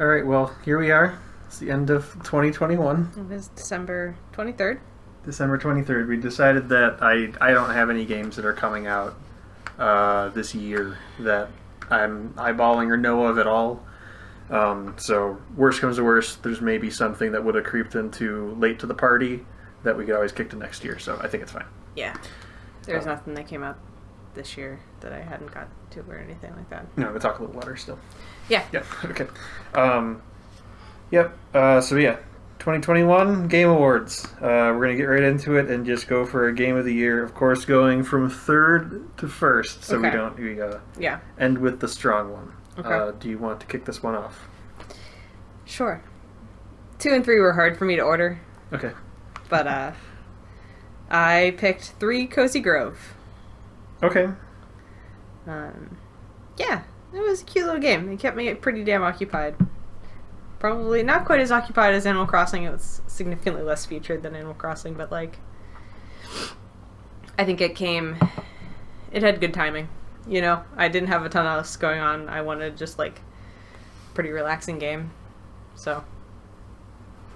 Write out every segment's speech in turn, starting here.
All right, well, here we are. It's the end of 2021. It was December 23rd. December 23rd. We decided that I don't have any games that are coming out this year that I'm eyeballing or know of at all. So worst comes to worst, there's maybe something that would have creeped into late to the party that we could always kick to next year. So I think it's fine. Yeah. There's nothing that came out this year that I hadn't got to or anything like that. No, we talk a little louder still. Yeah. Yeah, okay. Yep, so yeah, 2021 Game Awards. We're going to get right into it and just go for a Game of the Year. Of course, going from third to first, so we end with the strong one. Okay. Do you want to kick this one off? Sure. 2 and 3 were hard for me to order. Okay. But I picked 3 Cozy Grove. Okay. Yeah, it was a cute little game. It kept me pretty damn occupied. Probably not quite as occupied as Animal Crossing. It was significantly less featured than Animal Crossing, but like, I think it had good timing. You know, I didn't have a ton else going on. I wanted just like pretty relaxing game. So,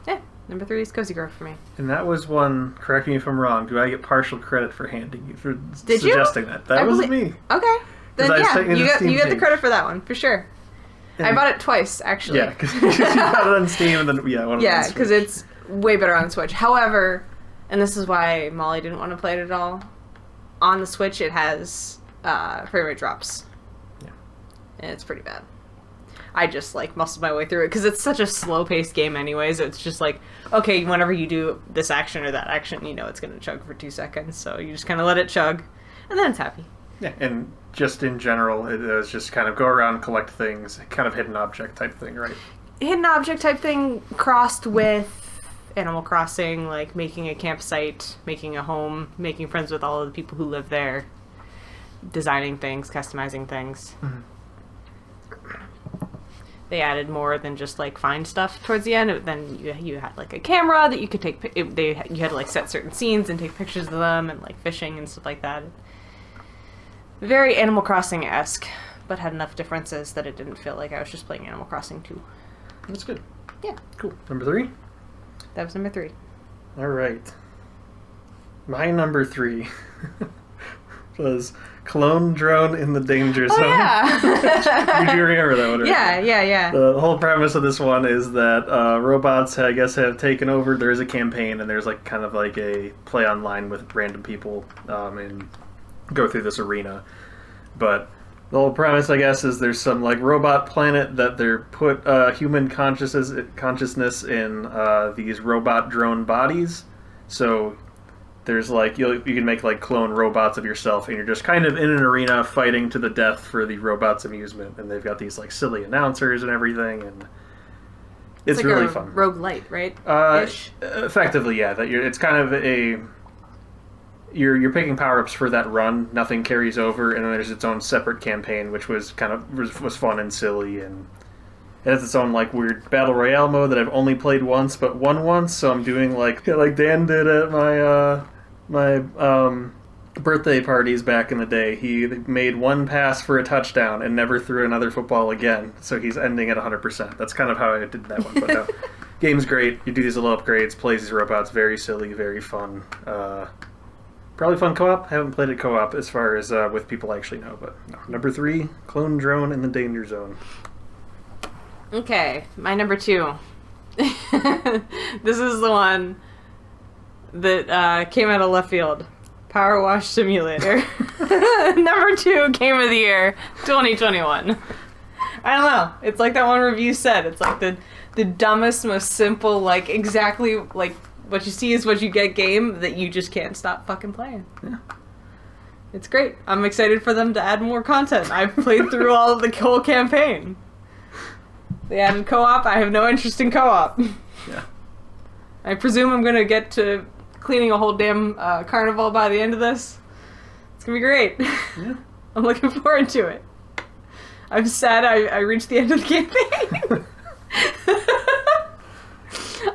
yeah, number 3 is Cozy Grove for me. And that was one, correct me if I'm wrong, do I get partial credit for handing you, for Did suggesting you? that? That wasn't me. Okay. Then yeah, you get the page. credit for that one, for sure. I bought it twice, actually. Yeah, because you got it on Steam and then, yeah, because it's way better on Switch. However, and this is why Molly didn't want to play it at all, on the Switch it has frame rate drops. Yeah. And it's pretty bad. I just, like, muscled my way through it, because it's such a slow-paced game anyways. It's just like, okay, whenever you do this action or that action, you know it's going to chug for 2 seconds, so you just kind of let it chug, and then it's happy. Yeah, and just in general, it was just kind of go around, collect things, kind of hidden object type thing, right? Hidden object type thing crossed with Animal Crossing, like making a campsite, making a home, making friends with all of the people who live there, designing things, customizing things. Mm-hmm. They added more than just like find stuff towards the end. Then you had like a camera that you could take. You had to like set certain scenes and take pictures of them, and like fishing and stuff like that. Very Animal Crossing-esque, but had enough differences that it didn't feel like I was just playing Animal Crossing 2. That's good. Yeah. Cool. Number 3? That was number 3. All right. My number 3 was Clone Drone in the Danger Zone. Oh, yeah. You remember that one, right? Yeah. The whole premise of this one is that robots, I guess, have taken over. There is a campaign, and there's like kind of like a play online with random people and go through this arena. But the whole premise, I guess, is there's some like robot planet that they're put human consciousness in these robot drone bodies. So there's like you can make like clone robots of yourself, and you're just kind of in an arena fighting to the death for the robot's amusement. And they've got these like silly announcers and everything, and it's like really a fun. Roguelite, right? Effectively, yeah. It's kind of a You're picking power-ups for that run. Nothing carries over, and then there's its own separate campaign, which was kind of was fun and silly, and it has its own like weird battle royale mode that I've only played once, but won once. So I'm doing like Dan did at my birthday parties back in the day. He made one pass for a touchdown and never threw another football again. So he's ending at 100%. That's kind of how I did that one. But no, game's great. You do these little upgrades, plays these robots, very silly, very fun. Probably fun co-op. Haven't played it co-op as far as with people I actually know, but no. Number 3, Clone Drone in the Danger Zone. Okay, my number 2. This is the one that came out of left field. Power Wash Simulator. Number 2 Game of the Year 2021. I don't know. It's like that one review said. It's like the dumbest, most simple, like exactly like what you see is what you get game that you just can't stop fucking playing. Yeah. It's great. I'm excited for them to add more content. I've played through all of the whole campaign. They added co-op. I have no interest in co-op. Yeah. I presume I'm going to get to cleaning a whole damn carnival by the end of this. It's going to be great. Yeah. I'm looking forward to it. I'm sad I reached the end of the campaign.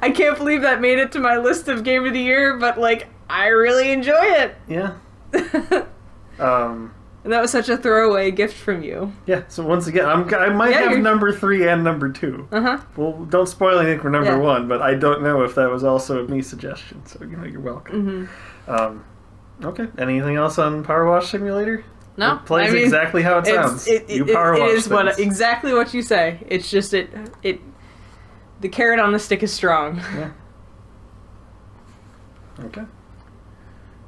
I can't believe that made it to my list of Game of the Year, but, like, I really enjoy it. Yeah. And that was such a throwaway gift from you. Yeah, so once again, I might have number 3 and number 2. Uh-huh. Well, don't spoil anything for number 1, but I don't know if that was also a me suggestion, so you're welcome. Mm-hmm. Okay, anything else on Power Wash Simulator? No. It plays exactly how it sounds. You power wash it is things. exactly what you say. It's just the carrot on the stick is strong. Yeah. Okay.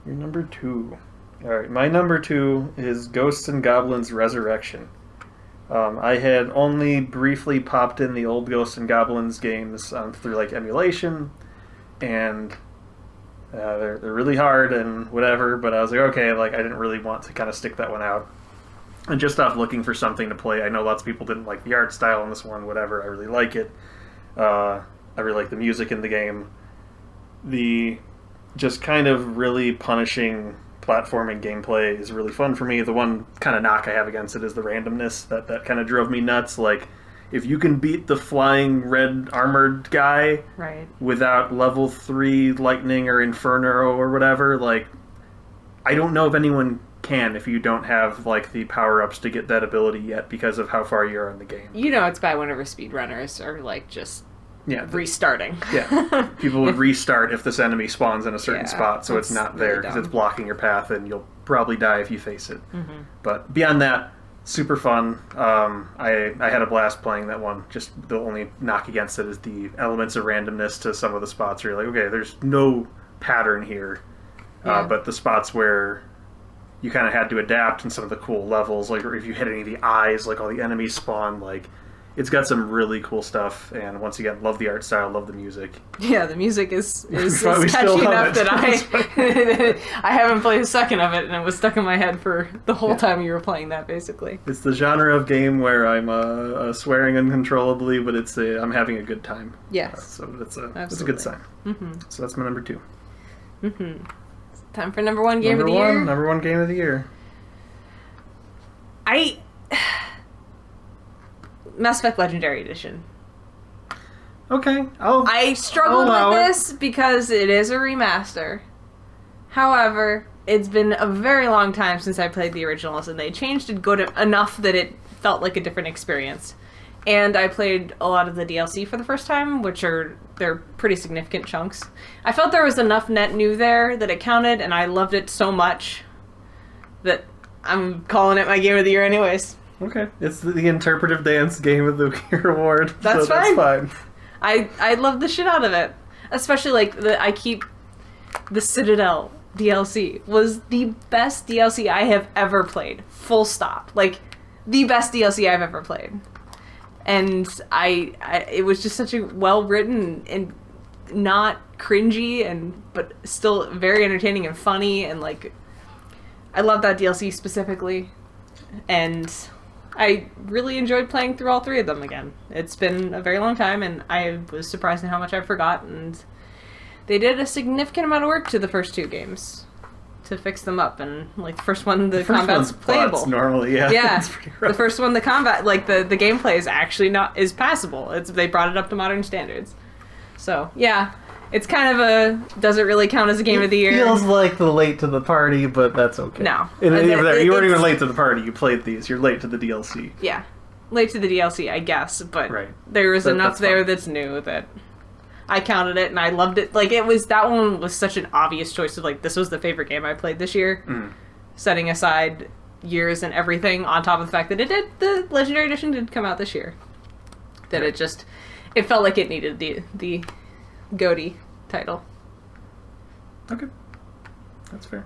Your number 2. Alright, my number 2 is Ghosts and Goblins Resurrection. I had only briefly popped in the old Ghosts and Goblins games through like emulation, and they're really hard and whatever, but I was like, okay, like I didn't really want to kind of stick that one out. And just off looking for something to play. I know lots of people didn't like the art style in this one, whatever. I really like it. I really like the music in the game. The just kind of really punishing platforming gameplay is really fun for me. The one kind of knock I have against it is the randomness. That kind of drove me nuts. Like, if you can beat the flying red armored guy without level 3 lightning or inferno or whatever, like, I don't know if anyone can if you don't have like the power-ups to get that ability yet because of how far you are in the game. You know it's bad whenever speedrunners are like just restarting. Yeah. People would restart if this enemy spawns in a certain spot, so it's not there because it's blocking your path and you'll probably die if you face it. Mm-hmm. But beyond that, super fun. I had a blast playing that one. Just the only knock against it is the elements of randomness to some of the spots where you're like, okay, there's no pattern here. But the spots where you kind of had to adapt in some of the cool levels, like if you hit any of the eyes, like all the enemies spawn, like it's got some really cool stuff, and once again, love the art style, love the music. Yeah, the music is catchy enough that I haven't played a second of it, and it was stuck in my head for the whole time you were playing that, basically. It's the genre of game where I'm swearing uncontrollably, but I'm having a good time. Yes. So it's a good sign. Mm-hmm. So that's my number 2. Mm-hmm. Time for number 1 game of the year. Number 1 game of the year. Mass Effect Legendary Edition. Okay. I struggled with this because it is a remaster. However, it's been a very long time since I played the originals, and they changed it good enough that it felt like a different experience. And I played a lot of the DLC for the first time, they're pretty significant chunks. I felt there was enough net new there that it counted, and I loved it so much that I'm calling it my game of the year anyways. Okay. It's the interpretive dance game of the year award. That's fine. I love the shit out of it. Especially like the Citadel DLC was the best DLC I have ever played. Full stop. Like, the best DLC I've ever played. And it was just such a well-written and not cringy, but still very entertaining and funny, and like, I love that DLC specifically. And I really enjoyed playing through all 3 of them again. It's been a very long time, and I was surprised at how much I forgot, and they did a significant amount of work to the first 2 games to fix them up, and like the first one, the combat's playable. Normally, yeah. It's pretty rough. The first one, the combat, like the gameplay is actually is passable. They brought it up to modern standards. So yeah, it's kind of does it really count as a game of the year? Feels like the late to the party, but that's okay. No, you weren't even late to the party. You played these. You're late to the DLC. Yeah, late to the DLC, I guess. But there was enough there that's new that I counted it, and I loved it. Like, that one was such an obvious choice of, like, this was the favorite game I played this year. Setting aside years and everything, on top of the fact that the Legendary Edition did come out this year. That it felt like it needed the GOTY title. Okay. That's fair.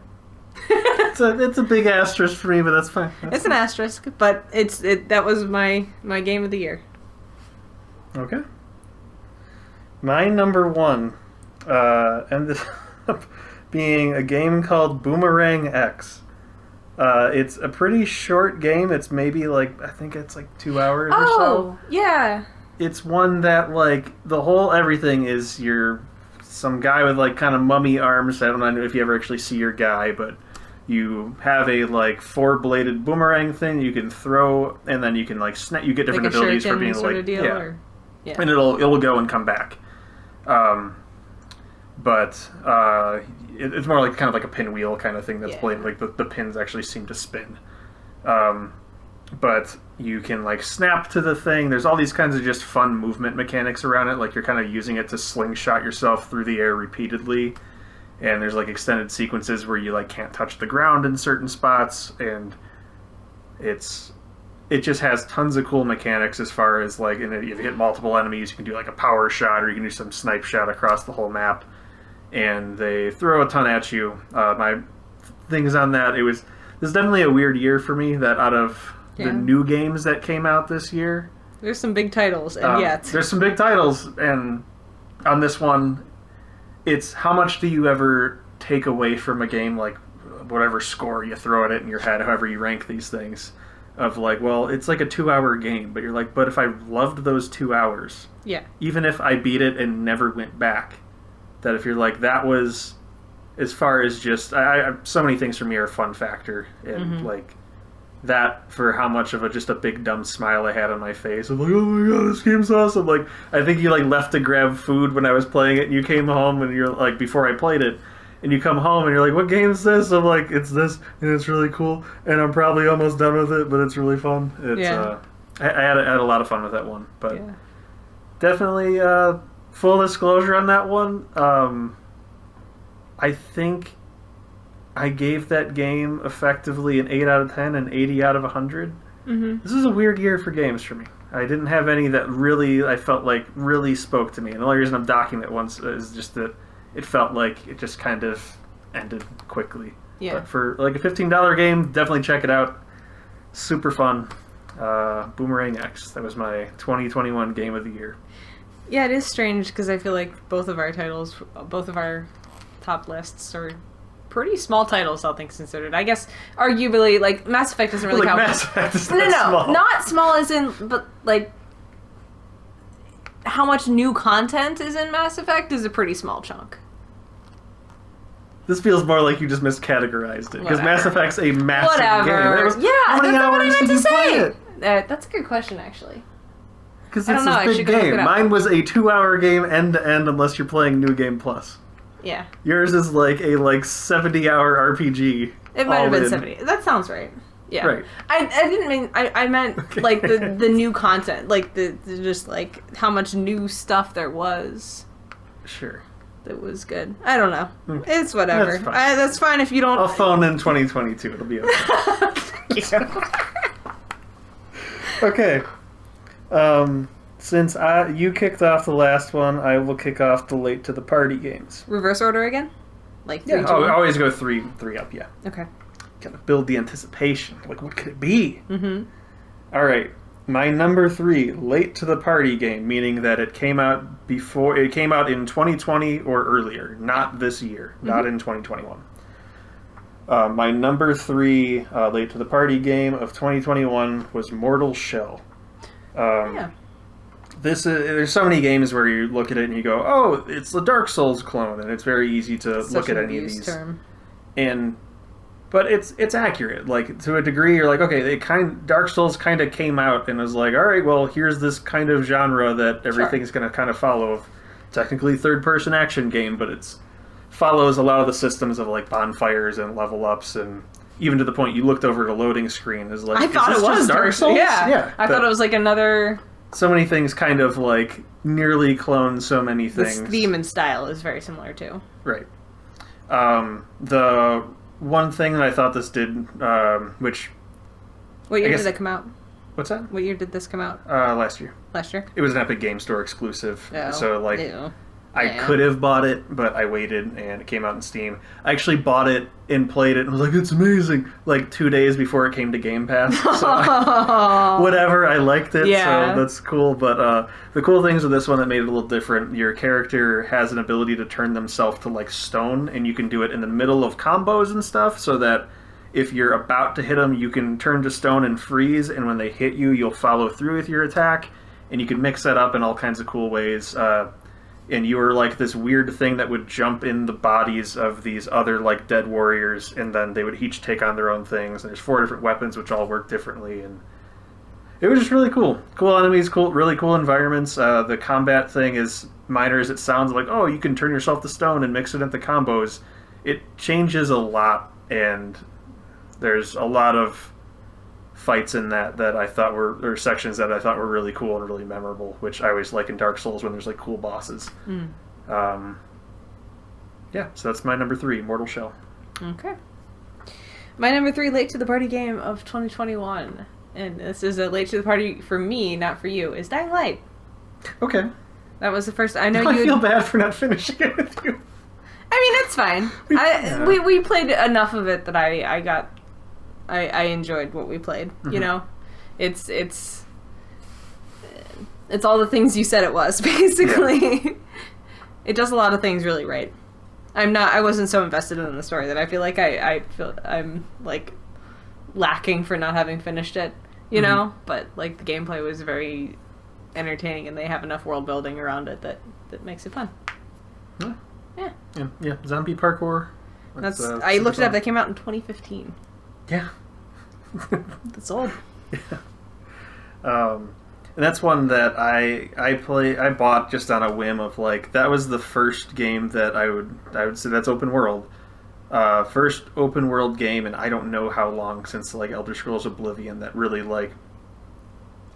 It's a big asterisk for me, but that's fine. It's an asterisk, but that was my game of the year. Okay. My number 1 ended up being a game called Boomerang X. It's a pretty short game. It's maybe I think it's 2 hours or so. Oh, yeah. It's one that the whole everything is some guy with kind of mummy arms. I don't know if you ever actually see your guy, but you have a 4-bladed boomerang thing you can throw, and then you can snap. You get different abilities for being yeah. And it'll go and come back. But it's more kind of like a pinwheel kind of thing that's bladed. The pins actually seem to spin. But you can like snap to the thing. There's all these kinds of just fun movement mechanics around it. Like you're kind of using it to slingshot yourself through the air repeatedly. And there's like extended sequences where you like can't touch the ground in certain spots, and it just has tons of cool mechanics as far as like, and if you hit multiple enemies, you can do like a power shot, or you can do some snipe shot across the whole map. And they throw a ton at you. My things on that, this is definitely a weird year for me. That out of the new games that came out this year, there's some big titles, and there's some big titles, and on this one, it's how much do you ever take away from a game, like whatever score you throw at it in your head, however you rank these things, of like, well, it's like a 2-hour game, but you're like, but if I loved those 2 hours, even if I beat it and never went back, that if you're like, that was, as far as just, so many things for me are a fun factor, and like, that for how much of just a big dumb smile I had on my face. I'm like, oh my god, this game's awesome. Like, I think you like left to grab food when I was playing it, and you came home and you're like, before I played it, and you come home and you're like, what game is this? I'm like, it's this, and it's really cool, and I'm probably almost done with it, but it's really fun. I had a lot of fun with that one, but definitely full disclosure on that one. I think I gave that game effectively an 8 out of 10 and 80 out of 100. This is a weird year for games for me. I didn't have any that really, I felt like, really spoke to me. And the only reason I'm docking it once is just that it felt like it just kind of ended quickly. But for like a $15 game, definitely check it out. Super fun. Boomerang X. That was my 2021 game of the year. Yeah, it is strange because I feel like both of our titles, both of our top lists are pretty small titles, all things considered. I guess arguably, like, Mass Effect doesn't really count. Mass Effect is not small. Not small as in, but like how much new content is in Mass Effect is a pretty small chunk. This feels more like you just miscategorized it, because Mass Effect's a massive game. How many hours did you play it? That's a good question, actually. Because it's a big game. Mine was a 2-hour game end to end, unless you're playing New Game Plus. Yeah. Yours is like a 70-hour RPG. It might have been 70. That sounds right. Yeah. Right. I didn't mean, I meant like the new content, like the just like how much new stuff there was. Sure. That was good. I don't know. It's whatever. That's fine. That's fine if you don't. I'll phone in 2022. It'll be okay. Okay. Since you kicked off the last one, I will kick off the late to the party games. Reverse order again? Like 3, 2, 1? Always go three up, yeah. Okay. Gotta build the anticipation. Like, what could it be? Alright. My number 3, late to the party game, meaning that it came out in 2020 or earlier, not this year, not in 2021. My number 3 late to the party game of 2021 was Mortal Shell. There's so many games where you look at it and you go, oh, it's the Dark Souls clone, and it's very easy to look at any of these. But it's accurate. Like, to a degree, you're like, okay, Dark Souls kind of came out and was like, all right, well, here's this kind of genre that everything's going to kind of follow. Technically third-person action game, but it's follows a lot of the systems of like bonfires and level ups, and even to the point you looked over at a loading screen is like, I thought it was Dark Souls. Yeah. I thought it was like another. So many things kind of like nearly clone so many things. The theme and style is very similar too. Right. The one thing that I thought this did, which... What year did that come out? What's that? What year did this come out? Last year. Last year? It was an Epic Game Store exclusive. Oh. So, like, I could have bought it, but I waited, and it came out in Steam. I actually bought it and played it, and was like, it's amazing, like 2 days before it came to Game Pass. So whatever, I liked it, so that's cool. But the cool things with this one that made it a little different, your character has an ability to turn themselves to, like, stone, and you can do it in the middle of combos and stuff, so that if you're about to hit them, you can turn to stone and freeze, and when they hit you, you'll follow through with your attack, and you can mix that up in all kinds of cool ways. And you were like this weird thing that would jump in the bodies of these other like dead warriors, and then they would each take on their own things. And there's 4 different weapons which all work differently, and it was just really cool. Cool enemies, really cool environments. The combat thing is minor as it sounds, like, oh, you can turn yourself to stone and mix it into combos. It changes a lot, and there's a lot of fights in that I thought were, or sections that I thought were really cool and really memorable, which I always like in Dark Souls when there's like cool bosses. Yeah, so that's my number 3, Mortal Shell. Okay. My number 3 late to the party game of 2021, and this is a late to the party for me, not for you, is Dying Light. Okay. That was the first. I know I you. feel bad for not finishing it with you. I mean, it's fine. We played enough of it that I enjoyed what we played. Mm-hmm. You know, it's all the things you said it was, basically. Yeah. It does a lot of things really right. I wasn't so invested in the story that I feel like I'm like lacking for not having finished it, you know? But like the gameplay was very entertaining and they have enough world building around it that makes it fun. Yeah. Zombie parkour. That's I looked it up. That came out in 2015. Yeah. That's old. Yeah. And that's one that I bought just on a whim of like, that was the first game that I would say that's open world. First open world game, and I don't know how long since like Elder Scrolls Oblivion that really like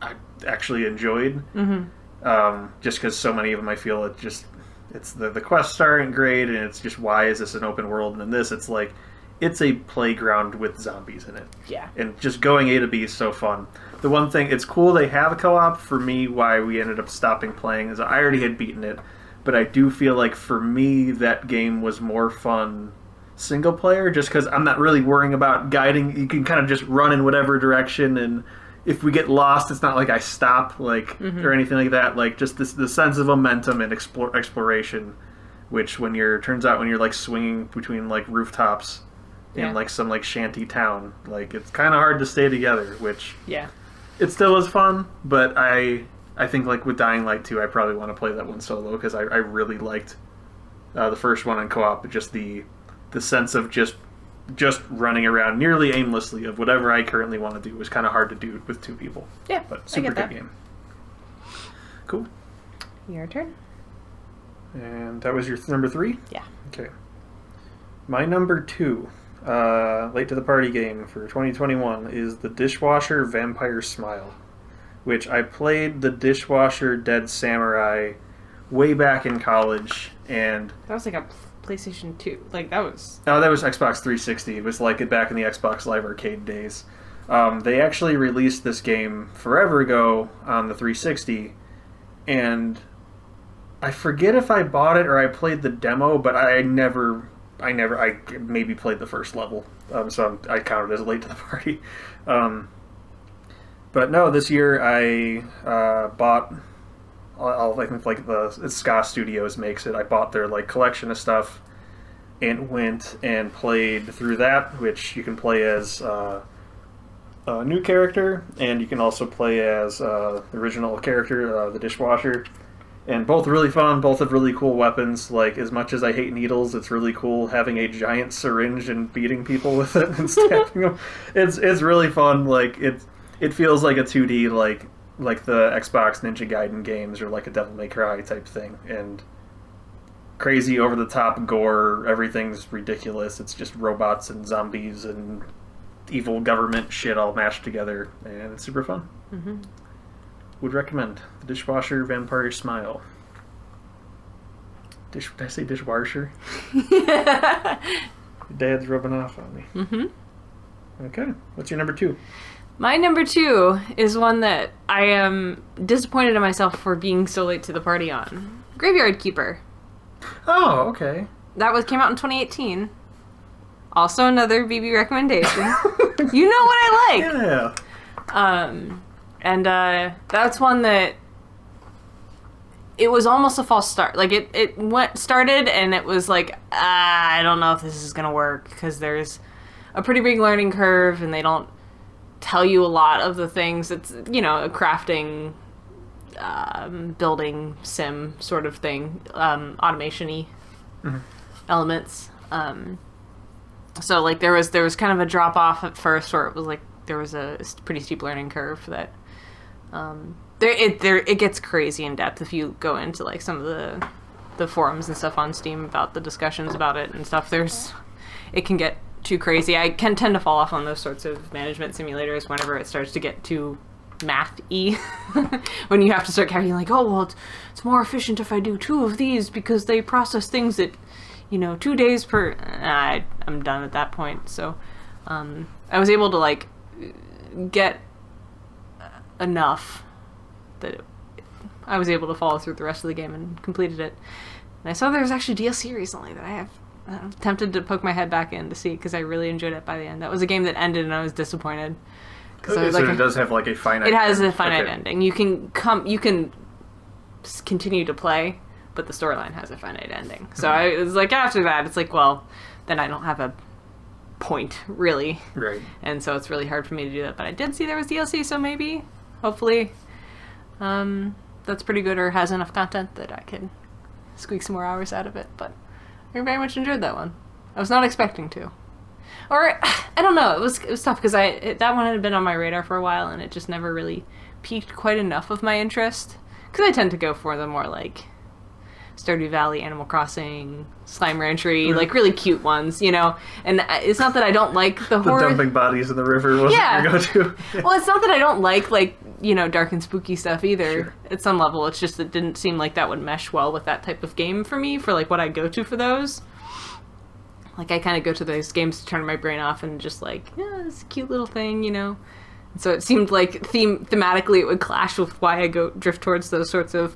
I actually enjoyed. Mm-hmm. Just because so many of them I feel it's the quests aren't great, and it's just, why is this an open world? And in this, it's like, it's a playground with zombies in it. Yeah. And just going A to B is so fun. The one thing, it's cool they have a co-op. For me, why we ended up stopping playing is I already had beaten it, but I do feel like for me that game was more fun single player, just because I'm not really worrying about guiding. You can kind of just run in whatever direction, and if we get lost, it's not like I stop or anything like that. Like just the sense of momentum and exploration, which turns out when you're like swinging between like rooftops in like some like shanty town, like it's kind of hard to stay together, which it still is fun. But I think like with Dying Light 2, I probably want to play that one solo, because I really liked the first one in co-op. Just the sense of just running around nearly aimlessly of whatever I currently want to do was kind of hard to do with 2 people. Yeah, but super good game. Cool. Your turn. And that was your number 3? Yeah. Okay. My number 2, late to the party game for 2021 is the Dishwasher Vampire Smile, which I played the Dishwasher Dead Samurai way back in college, and that was like a PlayStation 2. Like that was... Oh, that was Xbox 360. It was like it back in the Xbox Live Arcade days. They actually released this game forever ago on the 360, and I forget if I bought it or I played the demo, but I maybe played the first level, so I counted as late to the party. But no, this year I bought... I think like the Ska Studios makes it. I bought their like collection of stuff and went and played through that, which you can play as a new character, and you can also play as the original character, the Dishwasher. And both really fun, both have really cool weapons. Like, as much as I hate needles, it's really cool having a giant syringe and beating people with it and stabbing them. It's really fun. Like, it feels like a 2D, like the Xbox Ninja Gaiden games, or like a Devil May Cry type thing. And crazy over-the-top gore, everything's ridiculous. It's just robots and zombies and evil government shit all mashed together, and it's super fun. Mm-hmm. Would recommend the Dishwasher Vampire Smile. Did I say dishwasher? Dad's rubbing off on me. Mm-hmm. Okay, what's your number 2? My number 2 is one that I am disappointed in myself for being so late to the party on. Graveyard Keeper. Oh, okay. That came out in 2018. Also another BB recommendation. You know what I like. Yeah. And that's one that it was almost a false start. Like it started and it was like, I don't know if this is gonna work, because there's a pretty big learning curve and they don't tell you a lot of the things. It's, you know, a crafting, building sim sort of thing, automation-y elements. So like there was kind of a drop off at first, where it was like there was a pretty steep learning curve that it gets crazy in depth if you go into like some of the forums and stuff on Steam about the discussions about it and stuff. It can get too crazy. I can tend to fall off on those sorts of management simulators whenever it starts to get too math-y. When you have to start calculating, like, oh, well, it's more efficient if I do 2 of these because they process things at, 2 days per... I'm done at that point. So I was able to, like, get enough that I was able to follow through the rest of the game and completed it. And I saw there was actually DLC recently that I have tempted to poke my head back in to see because I really enjoyed it by the end. That was a game that ended and I was disappointed. So it does have like a finite. It has a finite ending. You can continue to play, but the storyline has a finite ending. So I was like, after that, it's like, well, then I don't have a point really. Right. And so it's really hard for me to do that. But I did see there was DLC, so maybe, hopefully, that's pretty good or has enough content that I can squeak some more hours out of it. But I very much enjoyed that one. I was not expecting to. Or, I don't know, it was tough because that one had been on my radar for a while and it just never really piqued quite enough of my interest. Because I tend to go for the more, like, Stardew Valley, Animal Crossing, Slime Ranchery, like, really cute ones, And it's not that I don't like the horror... The dumping bodies in the river wasn't your go-to. Well, it's not that I don't like, dark and spooky stuff either. Sure. At some level, it's just it didn't seem like that would mesh well with that type of game for me, for, like, what I go to for those. Like, I kind of go to those games to turn my brain off and just, like, yeah, it's a cute little thing, And so it seemed like thematically it would clash with why I drift towards those sorts of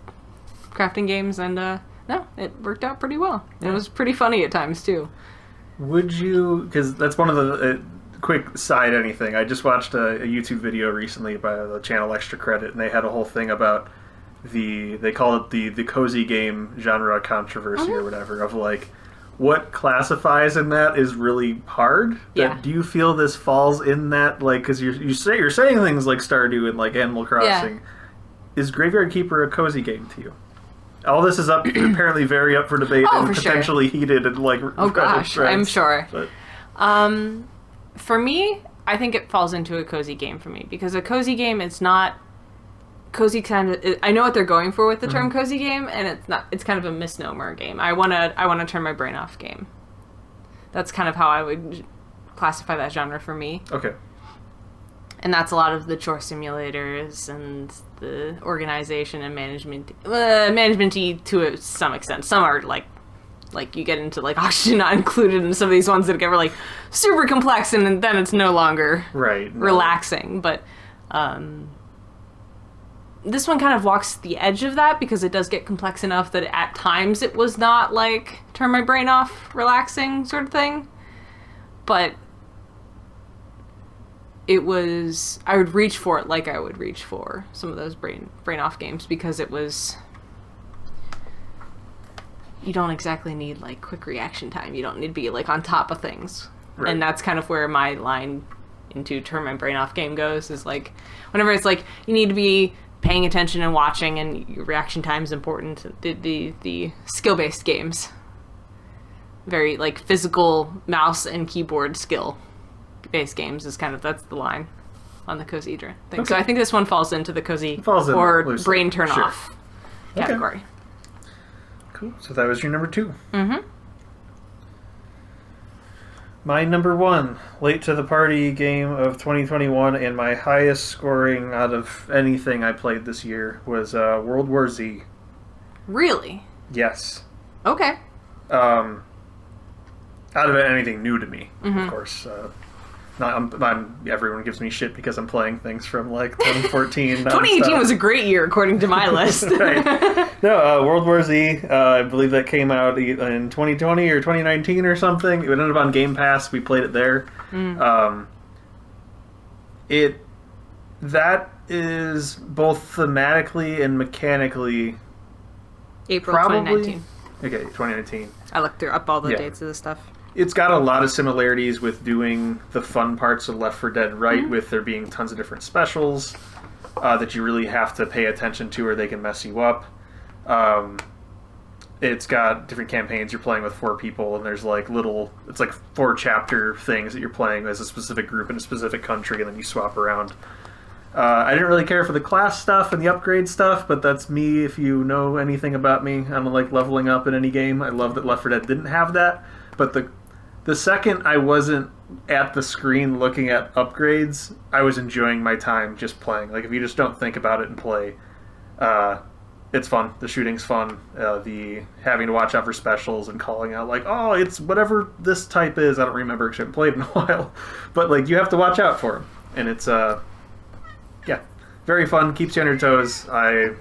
crafting games, and no, it worked out pretty well. And it was pretty funny at times, too. Would you... Because that's one of the... quick side anything. I just watched a YouTube video recently by the channel Extra Credit, and they had a whole thing about they call it the cozy game genre controversy or whatever, of, like, what classifies in that is really hard. Yeah. Do you feel this falls in that, like, because you're saying things like Stardew and like Animal Crossing. Yeah. Is Graveyard Keeper a cozy game to you? All this is apparently very up for debate and for potentially heated and like. Oh gosh, threads, I'm sure. But. For me, I think it falls into a cozy game for me because a cozy game, it's not cozy I know what they're going for with the term cozy game, and it's not. It's kind of a misnomer game. I wanna turn my brain off game. That's kind of how I would classify that genre for me. Okay. And that's a lot of the chore simulators and the organization and management-y to some extent. Some are like you get into like oxygen not included in some of these ones that get like super complex, and then it's no longer relaxing. But this one kind of walks the edge of that because it does get complex enough that at times it was not like turn my brain off, relaxing sort of thing. But it was, I would reach for it like I would reach for some of those brain off games because it was, you don't exactly need like quick reaction time. You don't need to be like on top of things. Right. And that's kind of where my line into turn my brain off game goes, is like whenever it's like you need to be paying attention and watching and your reaction time is important. The skill-based games, very like physical mouse and keyboard skill based games is kind of, that's the line on the cozy thing. Okay. So I think this one falls into the cozy or brain turn off category. Cool. So that was your number 2. Mm-hmm. My number 1, late to the party game of 2021, and my highest scoring out of anything I played this year was World War Z. Really? Yes. Okay. Out of anything new to me, of course. Everyone gives me shit because I'm playing things from like 2014. 2018 was a great year according to my list. Right. No, World War Z, I believe that came out in 2020 or 2019 or something. It ended up on Game Pass. We played it there. That is both thematically and mechanically April 2019. Okay, 2019. I looked up all the dates of this stuff. It's got a lot of similarities with doing the fun parts of Left 4 Dead right, with there being tons of different specials that you really have to pay attention to or they can mess you up. It's got different campaigns. You're playing with 4 people, and there's like it's like 4 chapter things that you're playing as a specific group in a specific country, and then you swap around. I didn't really care for the class stuff and the upgrade stuff, but that's me if you know anything about me. I don't like leveling up in any game. I love that Left 4 Dead didn't have that, but the second I wasn't at the screen looking at upgrades, I was enjoying my time just playing. Like, if you just don't think about it and play, it's fun. The shooting's fun. The having to watch out for specials and calling out, like, oh, it's whatever this type is. I don't remember because I haven't played in a while. But, like, you have to watch out for them. And it's, yeah, very fun. Keeps you on your toes. I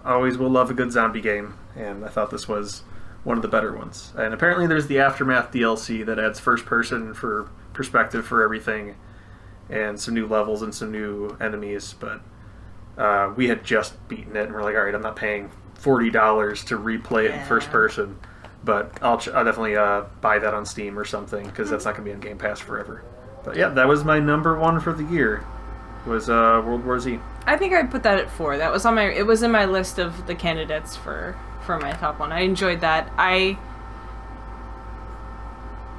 always will love a good zombie game. And I thought this was one of the better ones. And apparently there's the Aftermath DLC that adds first person for perspective for everything. And some new levels and some new enemies. But we had just beaten it, and we're like, all right, I'm not paying $40 to replay it in first person, but I'll definitely buy that on Steam or something, because that's not going to be on Game Pass forever. But yeah, that was my number one for the year, was World War Z. I think I'd put that at 4. That was on my. It was in my list of the candidates for my top one. I enjoyed that.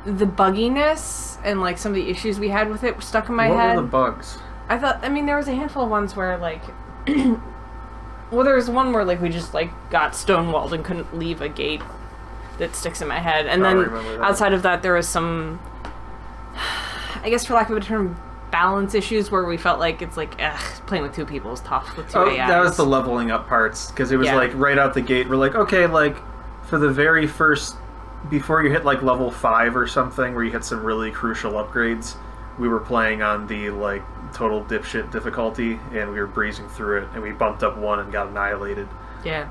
The bugginess and like some of the issues we had with it stuck in my head. What were the bugs? I thought, I mean, there was a handful of ones where, like, well, there was one where, like, we just, like, got stonewalled and couldn't leave a gate that sticks in my head. And then, outside of that, there was some, I guess, for lack of a term, balance issues where we felt like it's like, playing with 2 people is tough with 2 AIs. That was the leveling up parts, because it was, like, right out the gate, we're like, okay, like, for the very first, before you hit, like, level 5 or something, where you hit some really crucial upgrades, we were playing on the, like, total dipshit difficulty, and we were breezing through it, and we bumped up 1 and got annihilated. Yeah.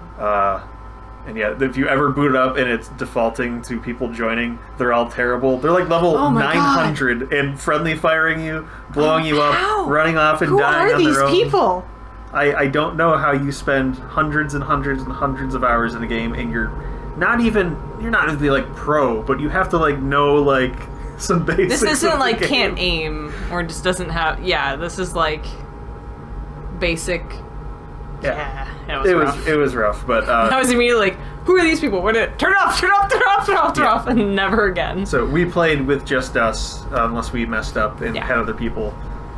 And yeah, if you ever boot it up and it's defaulting to people joining, they're all terrible. They're like level 900 God. And friendly firing you, blowing you up, running off and dying on their own. Who are these people? I don't know how you spend hundreds and hundreds and hundreds of hours in a game, and you're not even like pro, but you have to like know like some basics. This isn't like game. Can't aim or just doesn't have. Yeah, this is like basic. Yeah, it was rough, but I was immediately like, "Who are these people? What? Turn it off! Turn it off! Turn it off! Turn it off! Turn it off!" And never again. So we played with just us, unless we messed up and had other people.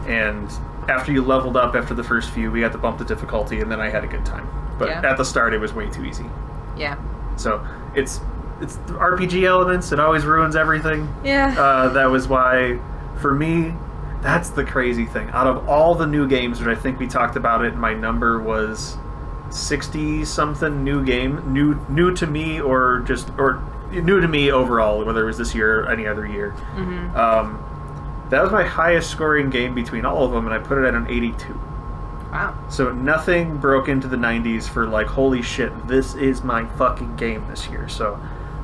And after you leveled up after the first few, we got to bump the difficulty, and then I had a good time. But at the start, it was way too easy. Yeah. So it's the RPG elements. It always ruins everything. Yeah. That was why, for me, that's the crazy thing. Out of all the new games, which I think we talked about it, my number was 60-something new game, new to me, or new to me overall, whether it was this year or any other year. Mm-hmm. That was my highest scoring game between all of them, and I put it at an 82. Wow. So nothing broke into the 90s for like, holy shit, this is my fucking game this year. So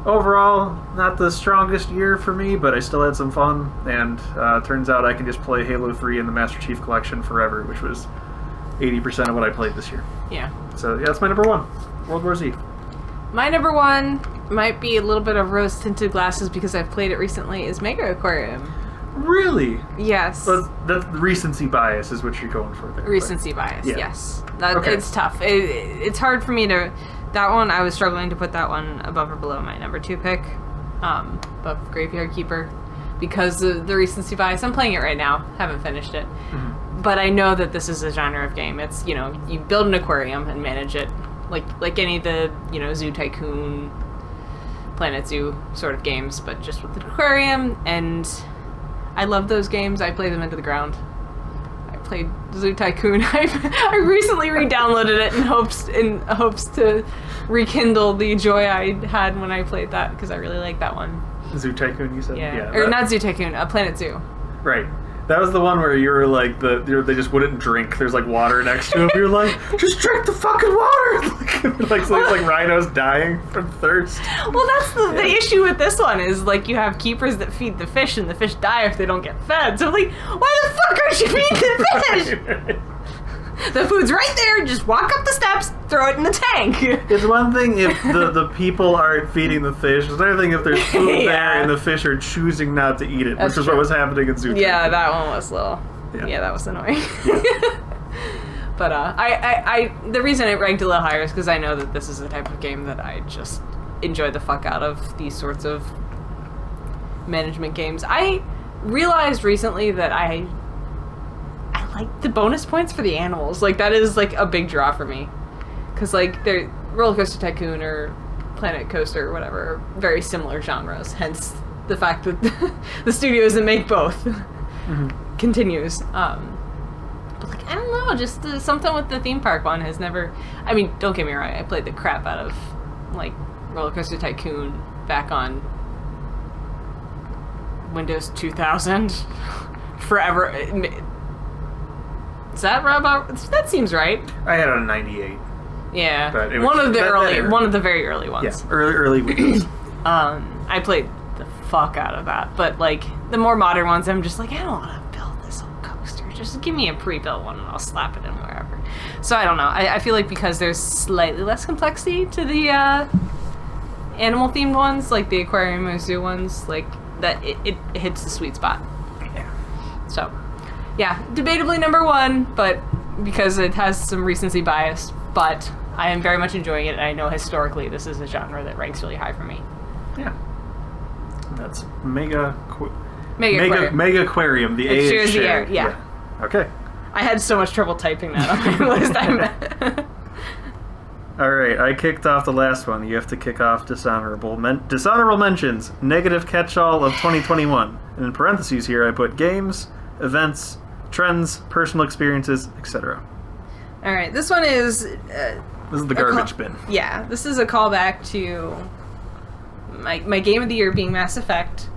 overall, not the strongest year for me, but I still had some fun, and turns out I can just play Halo 3 and the Master Chief Collection forever, which was 80% of what I played this year. Yeah. So yeah, that's my number 1, World War Z. My number 1 might be a little bit of rose-tinted glasses because I've played it recently, is Mega Aquarium. Really? Yes. That's recency bias is what you're going for there. Recency bias, yes. It's tough. It's hard for me to... That one, I was struggling to put that one above or below my number 2 pick, above Graveyard Keeper, because of the recency bias. I'm playing it right now. Haven't finished it. Mm-hmm. But I know that this is a genre of game. It's, you build an aquarium and manage it, like any of the, Zoo Tycoon, Planet Zoo sort of games, but just with an aquarium, and I love those games. I play them into the ground. I played Zoo Tycoon. I recently re-downloaded it in hopes to rekindle the joy I had when I played that, because I really like that one. Zoo Tycoon, you said? Yeah. Or not Zoo Tycoon, Planet Zoo. Right. That was the one where you were like, they just wouldn't drink. There's like water next to them. You're like, just drink the fucking water! Like there's like rhinos dying from thirst. Well, that's the issue with this one, is like you have keepers that feed the fish, and the fish die if they don't get fed. So I'm like, why the fuck aren't you feeding the fish? Right. The food's right there, just walk up the steps, throw it in the tank. It's one thing if the people aren't feeding the fish. It's another thing if there's food there and the fish are choosing not to eat it, which is what was happening in Zoo. Yeah, that one was a little... Yeah, that was annoying. Yeah. But I the reason it ranked a little higher is because I know that this is the type of game that I just enjoy the fuck out of, these sorts of management games. I realized recently that I like the bonus points for the animals. Like, that is like a big draw for me, because like they're Roller Coaster Tycoon or Planet Coaster or whatever, very similar genres, hence the fact that the studios that make both continues. But like, I don't know, just something with the theme park one has never. I mean, don't get me wrong, I played the crap out of like Roller Coaster Tycoon back on Windows 2000 forever. Is that about? That seems right. I had it on 98. Yeah, but it was, one of the one of the very early ones. Yeah, early Windows. I played the fuck out of that, but like the more modern ones, I'm just like, I don't want to build this whole coaster. Just give me a pre-built one and I'll slap it in wherever. So I don't know. I feel like because there's slightly less complexity to the animal themed ones, like the aquarium and zoo ones, like that it hits the sweet spot. Yeah. So yeah, debatably number one, but because it has some recency bias, but I am very much enjoying it, and I know historically this is a genre that ranks really high for me. Yeah. That's Mega Aquarium, the A is shared. Yeah. Okay. I had so much trouble typing that on my list. Alright, I kicked off the last one. You have to kick off Dishonorable. Dishonorable mentions, negative catch-all of 2021. And in parentheses here, I put games, events, trends, personal experiences, etc. Alright, this one is... this is the garbage bin. Yeah, this is a callback to my game of the year being Mass Effect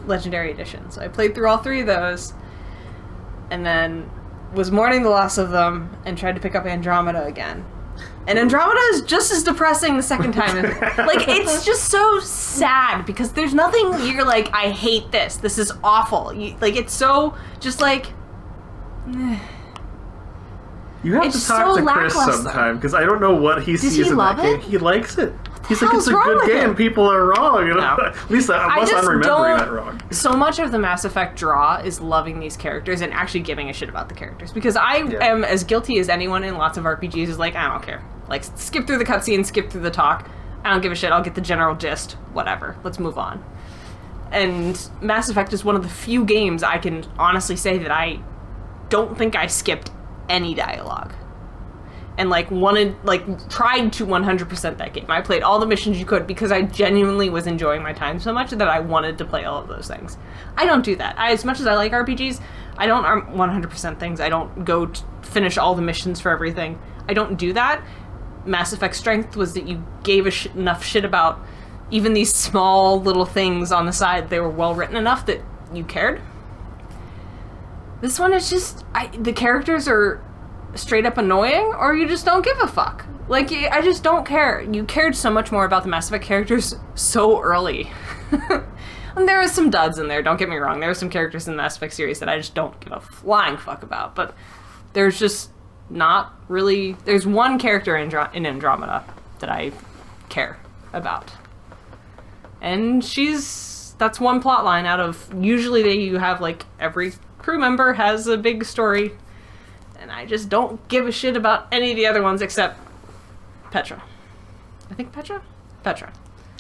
Legendary Edition. So I played through all three of those, and then was mourning the loss of them, and tried to pick up Andromeda again. And Andromeda is just as depressing the second time. Like, it's just so sad, because there's nothing you're like, I hate this. This is awful. Like, it's so, just like... You have to talk to Chris sometime, because I don't know what he sees in that game. He likes it. He's like, it's a good game. People are wrong. You know? No. At least unless I'm remembering that wrong. So much of the Mass Effect draw is loving these characters and actually giving a shit about the characters. Because I am as guilty as anyone in lots of RPGs is like, I don't care. Like, skip through the cutscene, skip through the talk. I don't give a shit. I'll get the general gist. Whatever. Let's move on. And Mass Effect is one of the few games I can honestly say that I don't think I skipped any dialogue. And tried to 100% that game. I played all the missions you could because I genuinely was enjoying my time so much that I wanted to play all of those things. I don't do that. As much as I like RPGs, I don't 100% things. I don't go finish all the missions for everything. I don't do that. Mass Effect's strength was that you gave enough shit about even these small little things on the side. They were well written enough that you cared. This one is just... the characters are straight up annoying, or you just don't give a fuck. Like, I just don't care. You cared so much more about the Mass Effect characters so early. And there are some duds in there, don't get me wrong. There are some characters in the Mass Effect series that I just don't give a flying fuck about, but there's just not really... There's one character in Andromeda that I care about. And that's one plot line out of... Usually you have, like, every crew member has a big story, and I just don't give a shit about any of the other ones except Petra. I think Petra? Petra.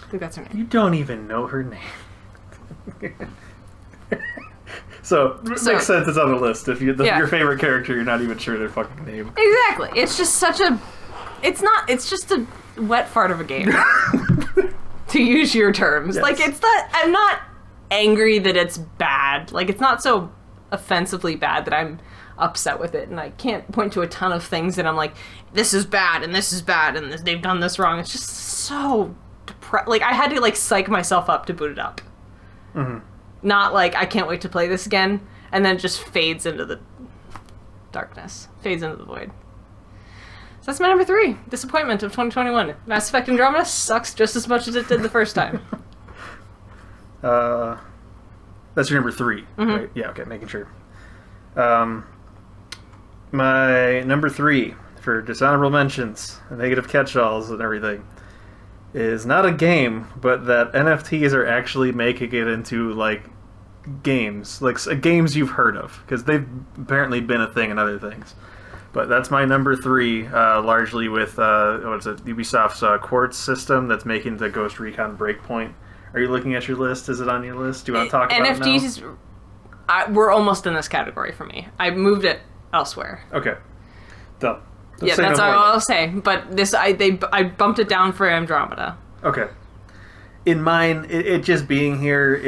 I think that's her name. You don't even know her name. So, it makes sense it's on the list. If your favorite character, you're not even sure their fucking name. Exactly. It's just such a... It's just a wet fart of a game. To use your terms. Yes. Like, it's not... I'm not angry that it's bad. Like, it's not so offensively bad that I'm upset with it, and I can't point to a ton of things that I'm like, this is bad, and they've done this wrong. It's just so like, I had to, like, psych myself up to boot it up. Mm-hmm. Not like, I can't wait to play this again, and then it just fades into the darkness. Fades into the void. So that's my number 3. Disappointment of 2021. Mass Effect Andromeda sucks just as much as it did the first time. That's your number 3, mm-hmm. right? Yeah, okay, making sure. My number 3 for dishonorable mentions, negative catch-alls and everything, is not a game, but that NFTs are actually making it into, like, games. Like, games you've heard of, because they've apparently been a thing in other things. But that's my number 3, largely with, Ubisoft's Quartz system that's making the Ghost Recon Breakpoint. Are you looking at your list? Is it on your list? Do you want to talk about NFTs, it now? We're almost in this category for me. I moved it elsewhere. Okay. Done. Yeah, that's all I'll say. But this, I bumped it down for Andromeda. Okay. in mine, it just being here,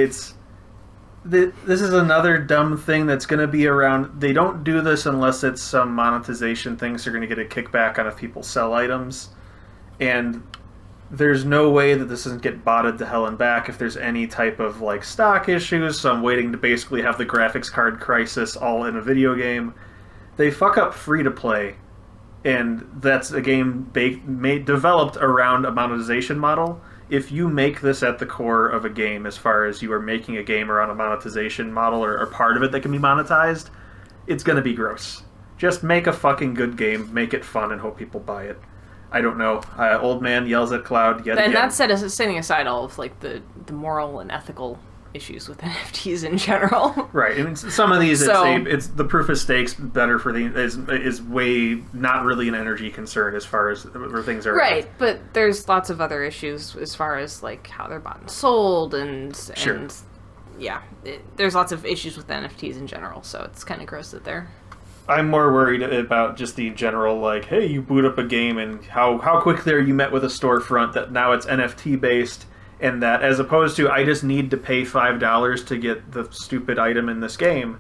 this is another dumb thing that's going to be around. They don't do this unless it's some monetization thing, so you're going to get a kickback on if people sell items. And there's no way that this doesn't get botted to hell and back if there's any type of like stock issues, so I'm waiting to basically have the graphics card crisis all in a video game. They fuck up free-to-play, and that's a game developed around a monetization model. If you make this at the core of a game, as far as you are making a game around a monetization model or part of it that can be monetized, it's going to be gross. Just make a fucking good game, make it fun, and hope people buy it. I don't know. Old man yells at cloud yet again. And that's setting aside all of like the moral and ethical issues with NFTs in general. Right. I mean, some of these, it's the proof of stakes better for is way not really an energy concern as far as where things are. Right, at. but there's lots of other issues as far as like how they're bought and sold, Sure. and yeah, there's lots of issues with NFTs in general. So it's kind of gross that they're. I'm more worried about just the general, like, hey, you boot up a game and how quickly are you met with a storefront that now it's NFT based, and that as opposed to I just need to pay $5 to get the stupid item in this game,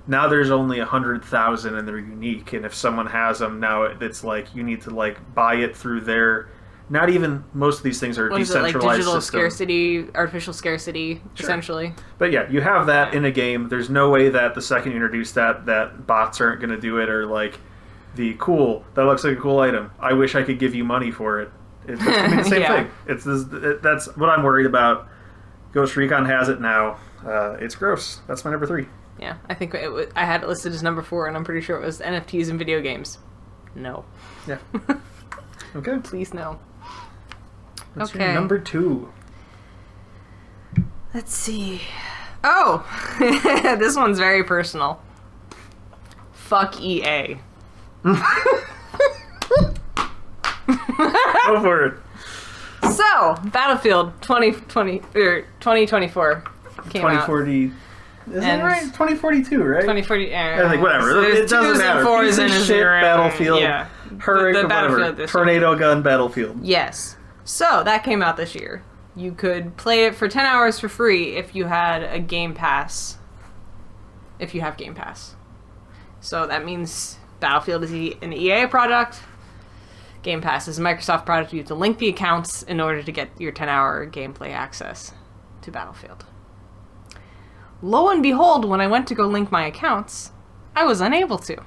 now there's only 100,000 and they're unique, and if someone has them now, it's like you need to like buy it through their. Not even most of these things are decentralized like digital systems. Scarcity, artificial scarcity, Sure. essentially. But yeah, you have that in a game. There's no way that the second you introduce that bots aren't going to do it, or like that looks like a cool item. I wish I could give you money for it. It's the same Yeah. thing. That's what I'm worried about. Ghost Recon has it now. It's gross. That's my number 3. Yeah, I think I had it listed as number 4, and I'm pretty sure it was NFTs in video games. No. Yeah. Okay. Please no. What's Okay. your number 2? Let's see. Oh! This one's very personal. Fuck EA. Go for it. So, Battlefield 2020 or 2024 came out. 2040. Isn't it right? 2042, right? 2040. I think whatever. So It doesn't matter. Piece Piece of shit Battlefield. Yeah. Hurricane, the whatever. Battlefield this Tornado gun Battlefield. Yes. So, that came out this year. You could play it for 10 hours for free if you had a Game Pass. If you have Game Pass. So, that means Battlefield is an EA product. Game Pass is a Microsoft product. You have to link the accounts in order to get your 10-hour gameplay access to Battlefield. Lo and behold, when I went to go link my accounts, I was unable to.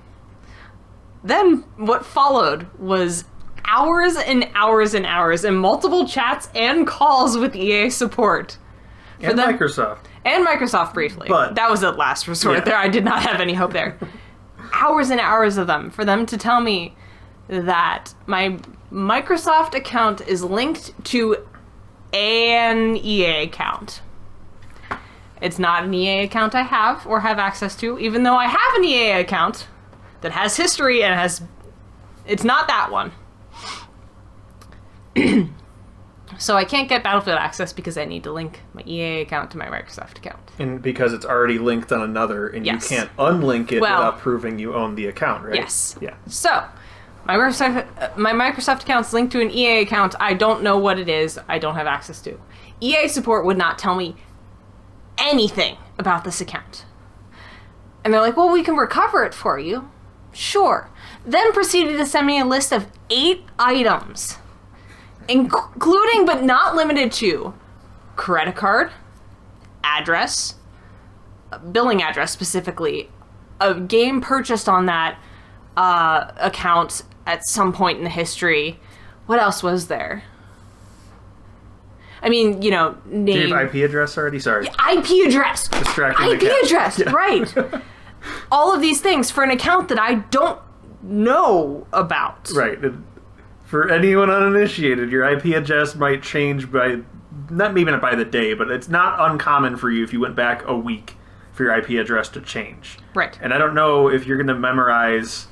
Then what followed was hours and hours and hours and multiple chats and calls with EA support. And Microsoft. And Microsoft briefly. But that was at last resort there. I did not have any hope there. Hours and hours of them for them to tell me that my Microsoft account is linked to an EA account. It's not an EA account I have or have access to, even though I have an EA account that has history and has... It's not that one. So I can't get Battlefield access because I need to link my EA account to my Microsoft account. And because it's already linked on another, and Yes. you can't unlink it Well, without proving you own the account, right? Yes. Yeah. So, my Microsoft account's linked to an EA account. I don't know what it is. I don't have access to. EA support would not tell me anything about this account. And they're like, well, we can recover it for you. Sure. Then proceeded to send me a list of 8 items, including but not limited to credit card, address, billing address specifically, a game purchased on that account at some point in the history. What else was there? I mean, you know, name... Do you have IP address already? Sorry. IP address! Distracting IP address, yeah. right. All of these things for an account that I don't know about. Right. For anyone uninitiated, your IP address might change by, not maybe not by the day, but it's not uncommon for you if you went back a week for your IP address to change. Right. And I don't know if you're going to memorize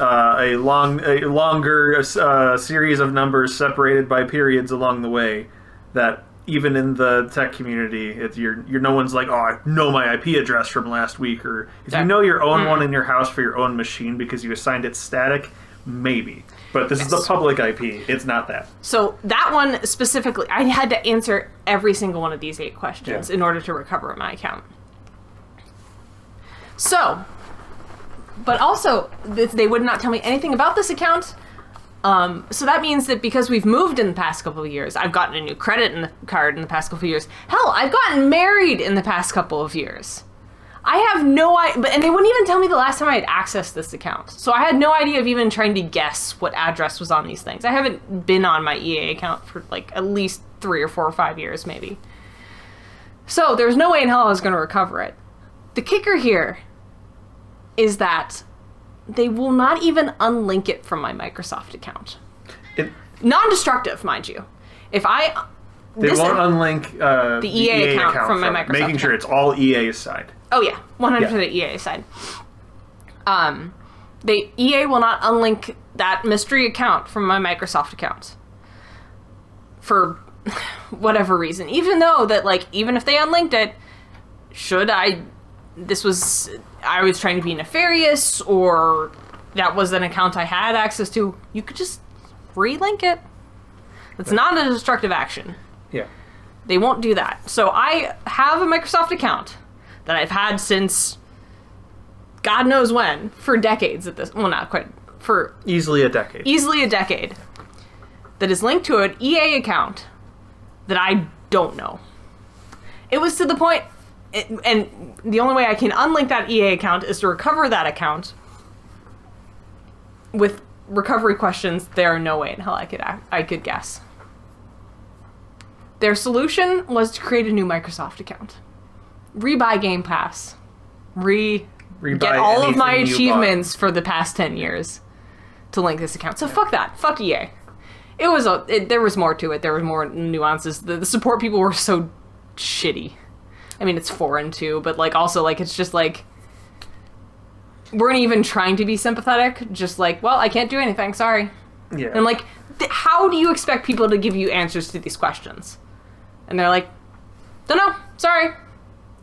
a longer series of numbers separated by periods along the way, that even in the tech community, you're no one's like, oh, I know my IP address from last week, or if you know your own one in your house for your own machine because you assigned it static, maybe. But this is the public IP. It's not that. So that one specifically, I had to answer every single one of these 8 questions in order to recover my account. So, but also, they would not tell me anything about this account. So that means that because we've moved in the past couple of years, I've gotten a new credit card in the past couple of years. Hell, I've gotten married in the past couple of years. I have no idea, and they wouldn't even tell me the last time I had accessed this account. So I had no idea of even trying to guess what address was on these things. I haven't been on my EA account for like at least 3 or 4 or 5 years, maybe. So there's no way in hell I was going to recover it. The kicker here is that they will not even unlink it from my Microsoft account. Non-destructive, mind you. If I... They won't unlink the EA account from my Microsoft making sure it's all EA's side. Oh yeah, 100% EA side. EA will not unlink that mystery account from my Microsoft account. For whatever reason. Even though that, like, even if they unlinked it, I was trying to be nefarious, or that was an account I had access to, you could just relink it. It's not a destructive action. Yeah. They won't do that. So I have a Microsoft account that I've had since God knows when, for decades at this, well, not quite, for... Easily a decade. That is linked to an EA account that I don't know. It was to the point, and the only way I can unlink that EA account is to recover that account with recovery questions. There are no way in hell I could guess. Their solution was to create a new Microsoft account. Rebuy Game Pass. Get all of my achievements for the past 10 years to link this account. So fuck that. Fuck EA. There was more to it. There was more nuances. The support people were so shitty. I mean, it's foreign too, but like also like it's just like weren't even trying to be sympathetic. Just like, well, I can't do anything. Sorry. Yeah. And like, how do you expect people to give you answers to these questions? And they're like, don't know. Sorry.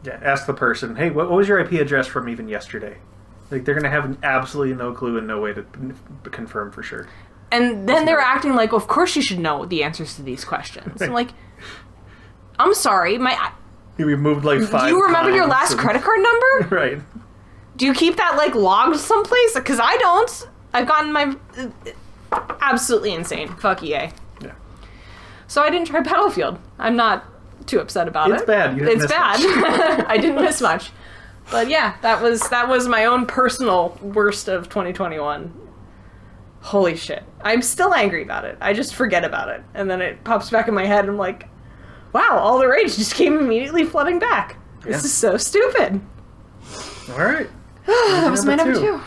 Yeah, ask the person, hey, what was your IP address from even yesterday? Like, they're going to have absolutely no clue and no way to confirm for sure. And then they're acting like, well, of course you should know the answers to these questions. Right. I'm like, I'm sorry, We've moved like 5 times. Do you remember your last credit card number? Right. Do you keep that, like, logged someplace? Because I don't. I've gotten my... absolutely insane. Fuck EA. Yeah. So I didn't try Battlefield. I'm not too upset about it. It's bad. It's bad. I didn't miss much. But yeah, that was my own personal worst of 2021. Holy shit. I'm still angry about it. I just forget about it. And then it pops back in my head and I'm like, wow, all the rage just came immediately flooding back. This is so stupid. All right. That was my number 2.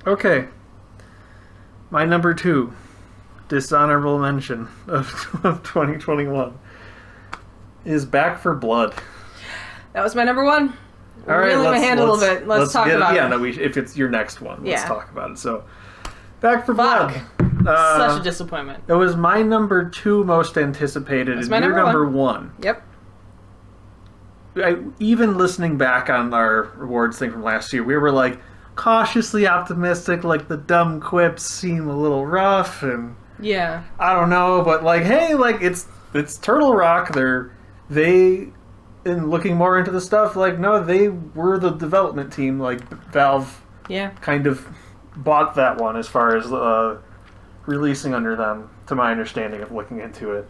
Okay. My number 2. Dishonorable mention of 2021 is Back for Blood. That was my number 1. All right, reeling my hand a little bit. Let's talk about it. Yeah, no, if it's your next one, let's talk about it. So, Back for Fuck. Blood. Such a disappointment. It was my number 2 most anticipated, and your number 1. Yep. Even listening back on our rewards thing from last year, we were like cautiously optimistic, like the dumb quips seem a little rough, and yeah, I don't know, but like, hey, like it's Turtle Rock. They in looking more into the stuff, like no, they were the development team. Like Valve, kind of bought that one as far as releasing under them, to my understanding of looking into it.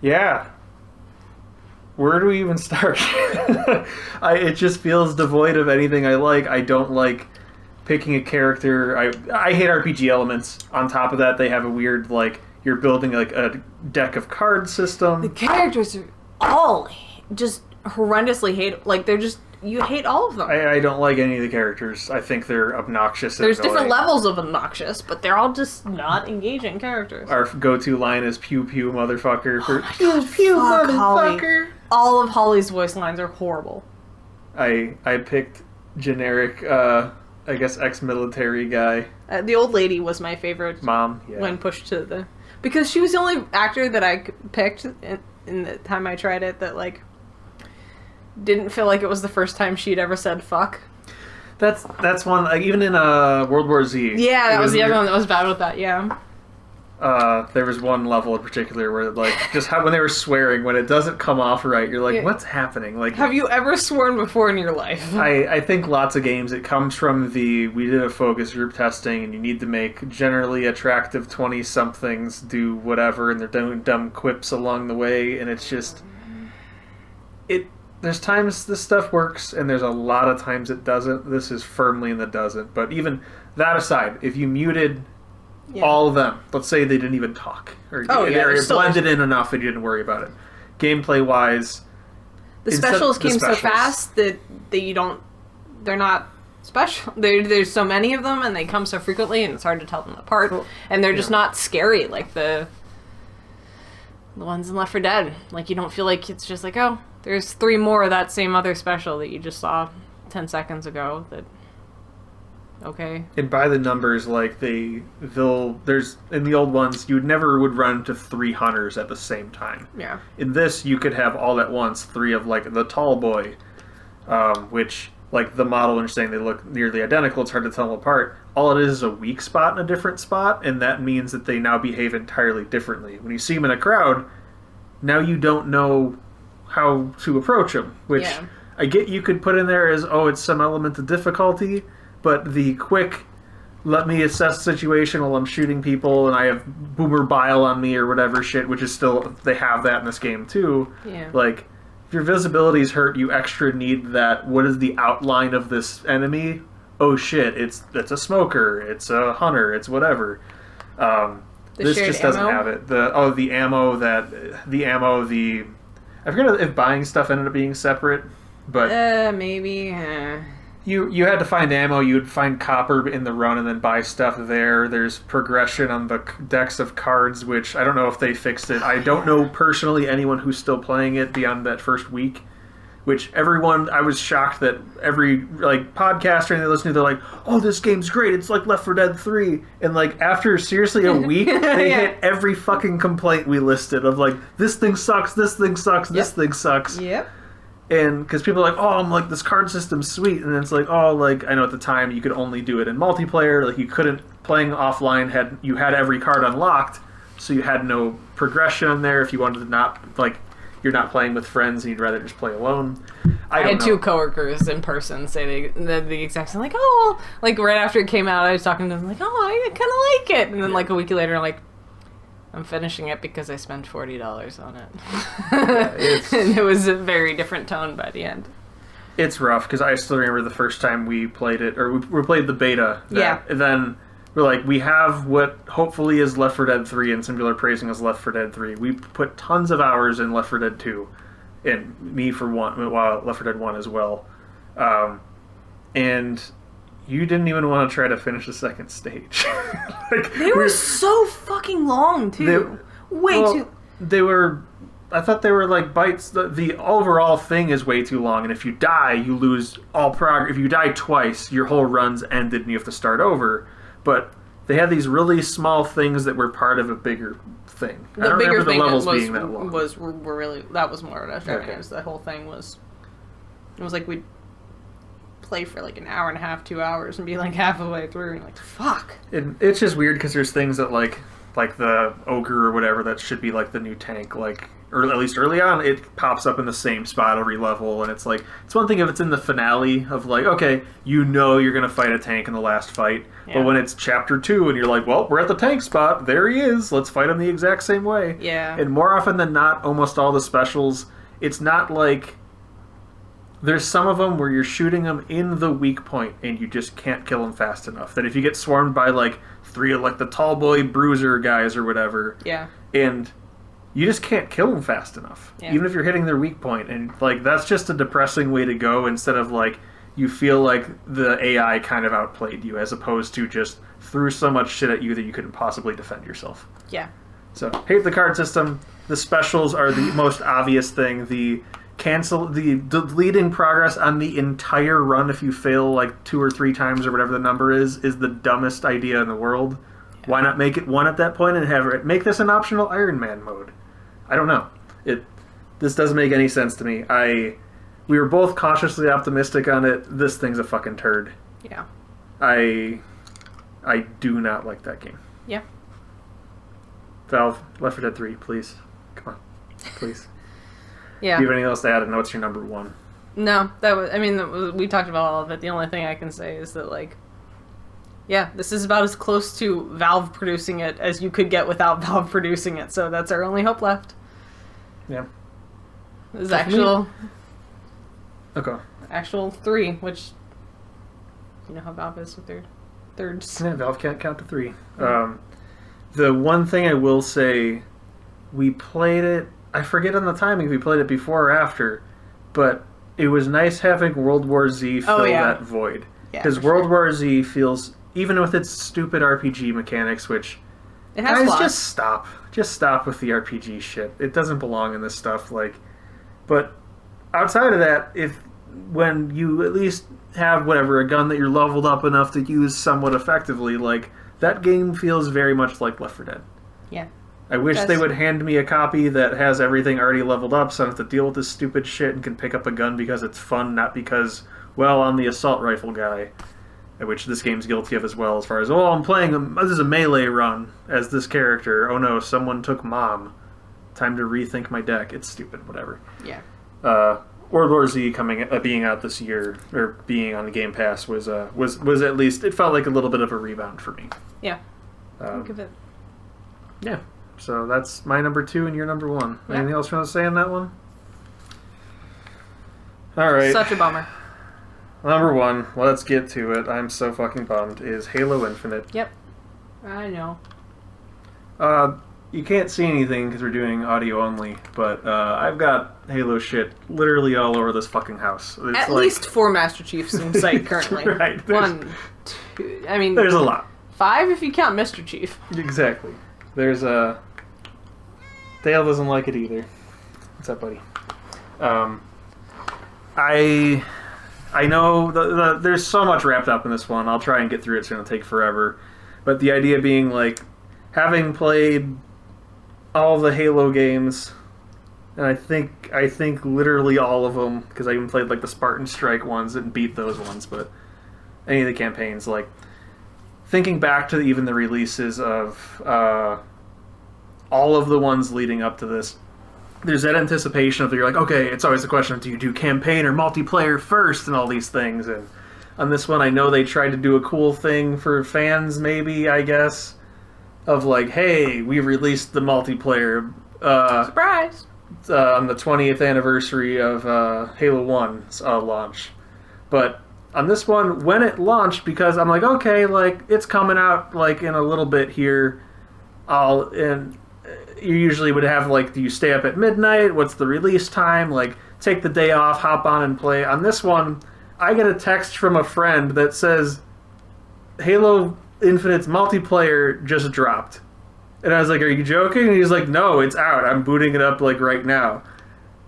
Yeah. Where do we even start? It just feels devoid of anything I like. I don't like picking a character. I hate RPG elements. On top of that, they have a weird, like, you're building like a deck of cards system. The characters are all just horrendously hate. Like, they're just, you hate all of them. I don't like any of the characters. I think they're obnoxious. There's different levels of obnoxious, but they're all just not engaging characters. Our go-to line is pew pew motherfucker. Pew pew motherfucker. Holly. All of Holly's voice lines are horrible. I picked generic, I guess ex-military guy. The old lady was my favorite. Mom, yeah. When pushed to the... Because she was the only actor that I picked in the time I tried it that, like, didn't feel like it was the first time she'd ever said fuck. That's one, like, even in World War Z. Yeah, that was the other one that was bad with that, yeah. There was one level in particular where, like, just how when they were swearing, when it doesn't come off right, you're like, what's happening? Like, have you ever sworn before in your life? I think lots of games, it comes from we did a focus group testing, and you need to make generally attractive 20-somethings do whatever, and they're doing dumb quips along the way, and it's just... There's times this stuff works, and there's a lot of times it doesn't. This is firmly in the doesn't. But even that aside, if you muted all of them, let's say they didn't even talk, or they're blended in enough that you didn't worry about it. Gameplay-wise... The specials came so fast that you don't... They're not special. There's so many of them, and they come so frequently, and it's hard to tell them apart. Cool. And they're just not scary like the ones in Left 4 Dead. Like, you don't feel like it's just like, oh... There's 3 more of that same other special that you just saw 10 seconds ago that... Okay. And by the numbers, like, there's... In the old ones, you never would run into 3 hunters at the same time. Yeah. In this, you could have all at once 3 of, like, the tall boy, which, like, the model, when you're saying they look nearly identical, it's hard to tell them apart. All it is a weak spot in a different spot, and that means that they now behave entirely differently. When you see them in a crowd, now you don't know how to approach them, which I get you could put in there as, it's some element of difficulty, but the quick, let me assess the situation while I'm shooting people and I have boomer bile on me or whatever shit, which is still, they have that in this game too. Yeah. Like, if your visibility's hurt, you extra need that, what is the outline of this enemy? Oh shit, it's a smoker, it's a hunter, it's whatever. This just doesn't have it. The ammo, I forget if buying stuff ended up being separate, but... maybe. You had to find ammo, you would find copper in the run and then buy stuff there. There's progression on the decks of cards, which I don't know if they fixed it. I don't know personally anyone who's still playing it beyond that first week, which I was shocked that every, like, podcaster and they listen to, they're like, oh, this game's great, it's like Left 4 Dead 3. And, like, after seriously a week, they hit every fucking complaint we listed of, like, this thing sucks, this thing sucks, this thing sucks. Yep. And, because people are like, I'm like, this card system's sweet. And it's like, like, I know at the time you could only do it in multiplayer, like, you couldn't, playing offline, you had every card unlocked, so you had no progression in there if you wanted to not, like, you're not playing with friends and you'd rather just play alone. I had 2 coworkers in person say the exact same, like, like right after it came out, I was talking to them like, I kind of like it. And then like a week later, I'm like, I'm finishing it because I spent $40 on it. And it was a very different tone by the end. It's rough because I still remember the first time we played it, or we played the beta. And then we're like, we have what hopefully is Left 4 Dead 3, and some people are praising as Left 4 Dead 3. We put tons of hours in Left 4 Dead 2, and me for one, Left 4 Dead 1 as well. And you didn't even want to try to finish the second stage. They were so fucking long, too. Way too... I thought they were like bites. The overall thing is way too long, and if you die, you lose all progress. If you die twice, your whole run's ended and you have to start over. But they had these really small things that were part of a bigger thing. I don't remember the levels being that long. That was more what I was talking about. The whole thing was... It was like we'd play for like an hour and a half, 2 hours, and be like half the way through, and you're like, fuck. It's just weird because there's things that like the ogre or whatever that should be like the new tank, like, or at least early on, it pops up in the same spot every level, and it's like, it's one thing if it's in the finale of like, okay, you know you're gonna fight a tank in the last fight, but when it's chapter 2 and you're like, well, we're at the tank spot, there he is, let's fight him the exact same way. Yeah. And more often than not, almost all the specials, it's not like, there's some of them where you're shooting them in the weak point and you just can't kill them fast enough. That if you get swarmed by like 3 of like the tall boy bruiser guys or whatever, and you just can't kill them fast enough, even if you're hitting their weak point. And like that's just a depressing way to go. Instead of like you feel like the AI kind of outplayed you, as opposed to just threw so much shit at you that you couldn't possibly defend yourself. Yeah. So hate the card system. The specials are the most obvious thing. The deleting progress on the entire run if you fail like 2 or 3 times or whatever the number is the dumbest idea in the world. Yeah. Why not make it 1 at that point and have it make this an optional Iron Man mode? I don't know. This doesn't make any sense to me. We were both cautiously optimistic on it. This thing's a fucking turd. Yeah. I do not like that game. Yeah. Valve, Left 4 Dead 3, please. Come on. Please. Yeah. Do you have anything else to add? And what's your number one? No, we talked about all of it. The only thing I can say is that, like, yeah, this is about as close to Valve producing it as you could get without Valve producing it, so that's our only hope left. Yeah. This is actual 3, which, you know how Valve is with their thirds. Yeah, Valve can't count to 3. The one thing I will say, we played it, I forget on the timing if we played it before or after, but it was nice having World War Z fill that void. Because World War Z feels, even with its stupid RPG mechanics, which, it has guys, flaws. just stop with the RPG shit. It doesn't belong in this stuff. Like, but outside of that, when you at least have a gun that you're leveled up enough to use somewhat effectively, like, that game feels very much like Left 4 Dead. Yeah. I wish they would hand me a copy that has everything already leveled up so I don't have to deal with this stupid shit and can pick up a gun because it's fun, not because, well, I'm the assault rifle guy, which this game's guilty of as well, as far as, oh, I'm playing, this is a melee run as this character. Oh no, someone took Mom. Time to rethink my deck. It's stupid, whatever. Yeah. World War Z being out this year, or being on the Game Pass, was at least, it felt like a little bit of a rebound for me. Yeah. Think of it. Yeah. So that's my number 2 and your number 1. Yeah. Anything else you want to say on that one? All right. Such a bummer. Number 1, let's get to it. I'm so fucking bummed, is Halo Infinite. Yep. I know. You can't see anything because we're doing audio only, but I've got Halo shit literally all over this fucking house. It's At least 4 Master Chiefs in sight currently. Right. 1, 2, I mean... There's a lot. 5 if you count Mr. Chief. Exactly. There's a... Dale doesn't like it either. What's up, buddy? I know there's so much wrapped up in this one. I'll try and get through it. It's going to take forever. But the idea being, like, having played all the Halo games, and I think literally all of them, because I even played, like, the Spartan Strike ones and beat those ones, but any of the campaigns, like, thinking back to even the releases of all of the ones leading up to this, there's that anticipation of you're like, okay, it's always a question of do you do campaign or multiplayer first and all these things. And on this one, I know they tried to do a cool thing for fans, maybe, I guess, of like, hey, we released the multiplayer Surprise! On the 20th anniversary of Halo 1's launch. But on this one, when it launched, because I'm like, okay, like, it's coming out, like, in a little bit here, you usually would have, like, do you stay up at midnight? What's the release time? Like, take the day off, hop on and play. On this one, I get a text from a friend that says, Halo Infinite's multiplayer just dropped. And I was like, are you joking? And he's like, no, it's out. I'm booting it up, like, right now.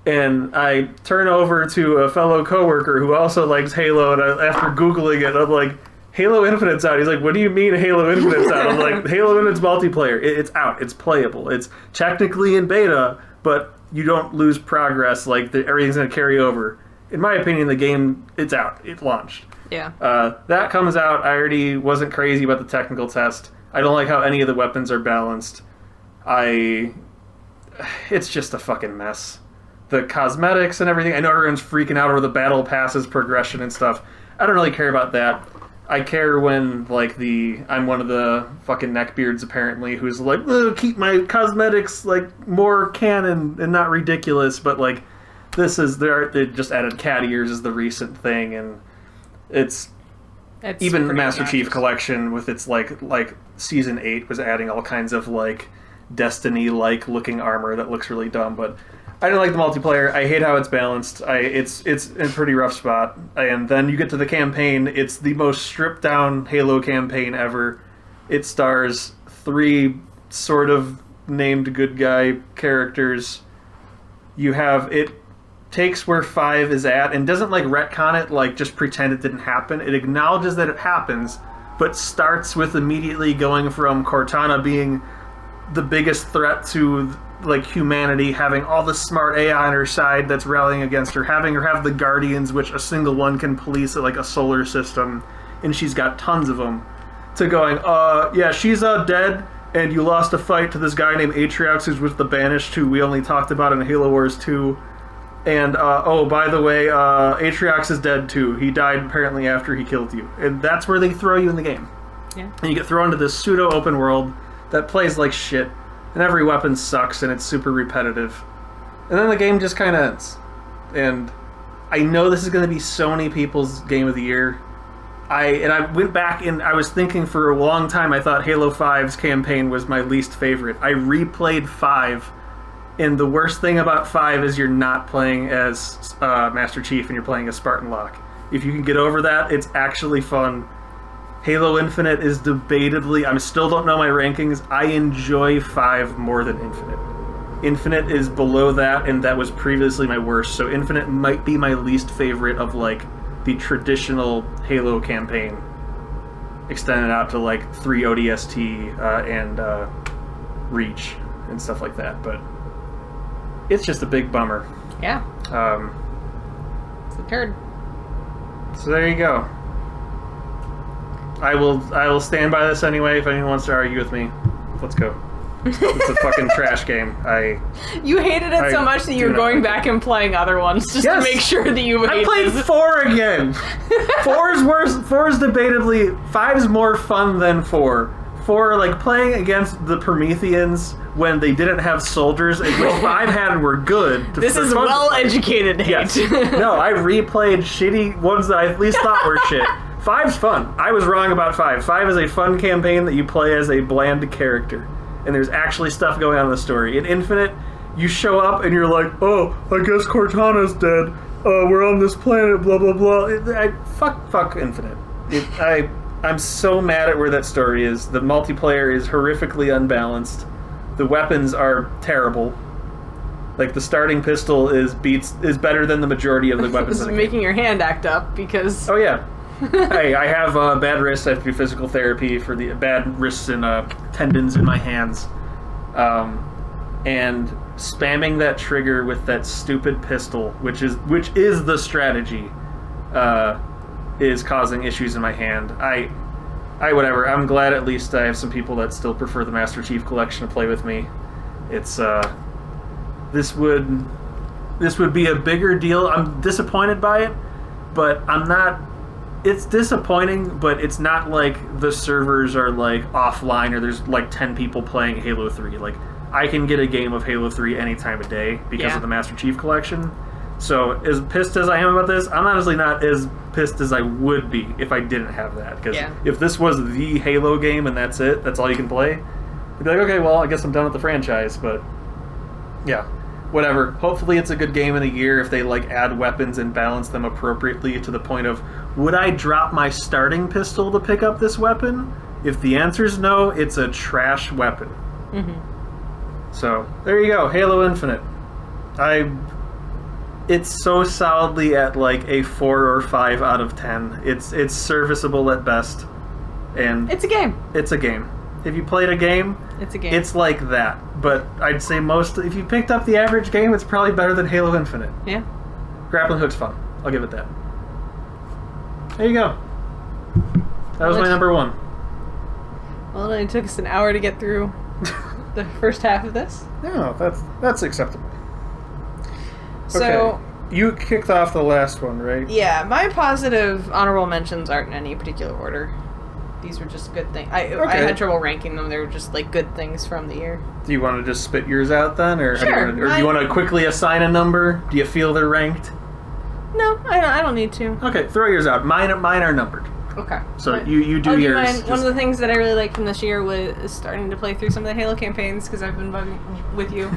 And I turn over to a fellow coworker who also likes Halo, and after Googling it, I'm like, Halo Infinite's out. He's like, what do you mean Halo Infinite's out? I'm like, Halo Infinite's multiplayer. It's out. It's playable. It's technically in beta, but you don't lose progress. Like, everything's going to carry over. In my opinion, the game, it's out. It launched. Yeah. That comes out. I already wasn't crazy about the technical test. I don't like how any of the weapons are balanced. It's just a fucking mess. The cosmetics and everything. I know everyone's freaking out over the battle passes progression and stuff. I don't really care about that. I care when, like, I'm one of the fucking neckbeards, apparently, who's like, keep my cosmetics, like, more canon and not ridiculous, but, like, they just added cat ears as the recent thing, and it's even the Master Chief Collection with its, like, Season 8 was adding all kinds of, like, Destiny-like looking armor that looks really dumb, but I don't like the multiplayer. I hate how it's balanced. It's in a pretty rough spot. And then you get to the campaign. It's the most stripped down Halo campaign ever. It stars 3 sort of named good guy characters. It takes where 5 is at and doesn't like retcon it, like just pretend it didn't happen. It acknowledges that it happens, but starts with immediately going from Cortana being the biggest threat to, like, humanity, having all the smart AI on her side that's rallying against her, having her have the Guardians, which a single one can police at, like, a solar system, and she's got tons of them, to going, yeah, she's dead, and you lost a fight to this guy named Atriox who's with the Banished, who we only talked about in Halo Wars 2. And, oh, by the way, Atriox is dead too. He died apparently after he killed you. And that's where they throw you in the game. Yeah. And you get thrown into this pseudo-open world that plays like shit, and every weapon sucks, and it's super repetitive. And then the game just kind of ends. And I know this is going to be so many people's Game of the Year. I went back and I was thinking for a long time, I thought Halo 5's campaign was my least favorite. I replayed 5, and the worst thing about 5 is you're not playing as Master Chief and you're playing as Spartan Locke. If you can get over that, it's actually fun. Halo Infinite is debatably... I still don't know my rankings. I enjoy 5 more than Infinite. Infinite is below that, and that was previously my worst, so Infinite might be my least favorite of, like, the traditional Halo campaign, extended out to like 3 ODST and Reach and stuff like that. But it's just a big bummer. Yeah. It's a turd. So there you go. I will stand by this anyway. If anyone wants to argue with me, let's go. It's a fucking trash game. You hated it so much that you're going back and playing other ones just to make sure that you hate I played this. 4 again. 4's worse. 4's debatably... 5's more fun than 4. 4, like, playing against the Prometheans when they didn't have soldiers, which 5 had and were good. This is well-educated hate. Yes. No, I replayed shitty ones that I at least thought were shit. 5's fun. I was wrong about 5. 5 is a fun campaign that you play as a bland character. And there's actually stuff going on in the story. In Infinite, you show up and you're like, oh, I guess Cortana's dead. We're on this planet, blah, blah, blah. Fuck Infinite. I'm so mad at where that story is. The multiplayer is horrifically unbalanced. The weapons are terrible. Like, the starting pistol is better than the majority of the weapons. This is making your hand act up because... Oh, yeah. Hey, I have bad wrists. I have to do physical therapy for the bad wrists and tendons in my hands. And spamming that trigger with that stupid pistol, which is the strategy, is causing issues in my hand. I whatever. I'm glad at least I have some people that still prefer the Master Chief Collection to play with me. It's this would be a bigger deal. I'm disappointed by it, but I'm not. It's disappointing, but it's not like the servers are like offline or there's like 10 people playing Halo 3. Like, I can get a game of Halo 3 any time of day because of the Master Chief Collection. So, as pissed as I am about this, I'm honestly not as pissed as I would be if I didn't have that. Because if this was the Halo game and that's it, that's all you can play, I'd be like, okay, well, I guess I'm done with the franchise. But, yeah, whatever. Hopefully it's a good game in a year if they, like, add weapons and balance them appropriately to the point of, would I drop my starting pistol to pick up this weapon? If the answer is no, it's a trash weapon. Mm-hmm. So, there you go. Halo Infinite. It's so solidly at like a 4 or 5 out of 10. It's serviceable at best. And it's a game. It's a game. If you played a game, it's a game. It's like that. But I'd say if you picked up the average game, it's probably better than Halo Infinite. Yeah. Grappling Hook's fun. I'll give it that. There you go. That was my number 1. Well, it only took us an hour to get through the first half of this. No, that's acceptable. So, okay. You kicked off the last one, right? Yeah, my positive honorable mentions aren't in any particular order. These were just good things. I had trouble ranking them. They were just like good things from the year. Do you want to just spit yours out then, or sure? Do you want to quickly assign a number? Do you feel they're ranked? No, I don't need to. Okay, throw yours out. Mine are numbered. Okay. So you do yours. Mine. One of the things that I really liked from this year was starting to play through some of the Halo campaigns because I've been bugging with you.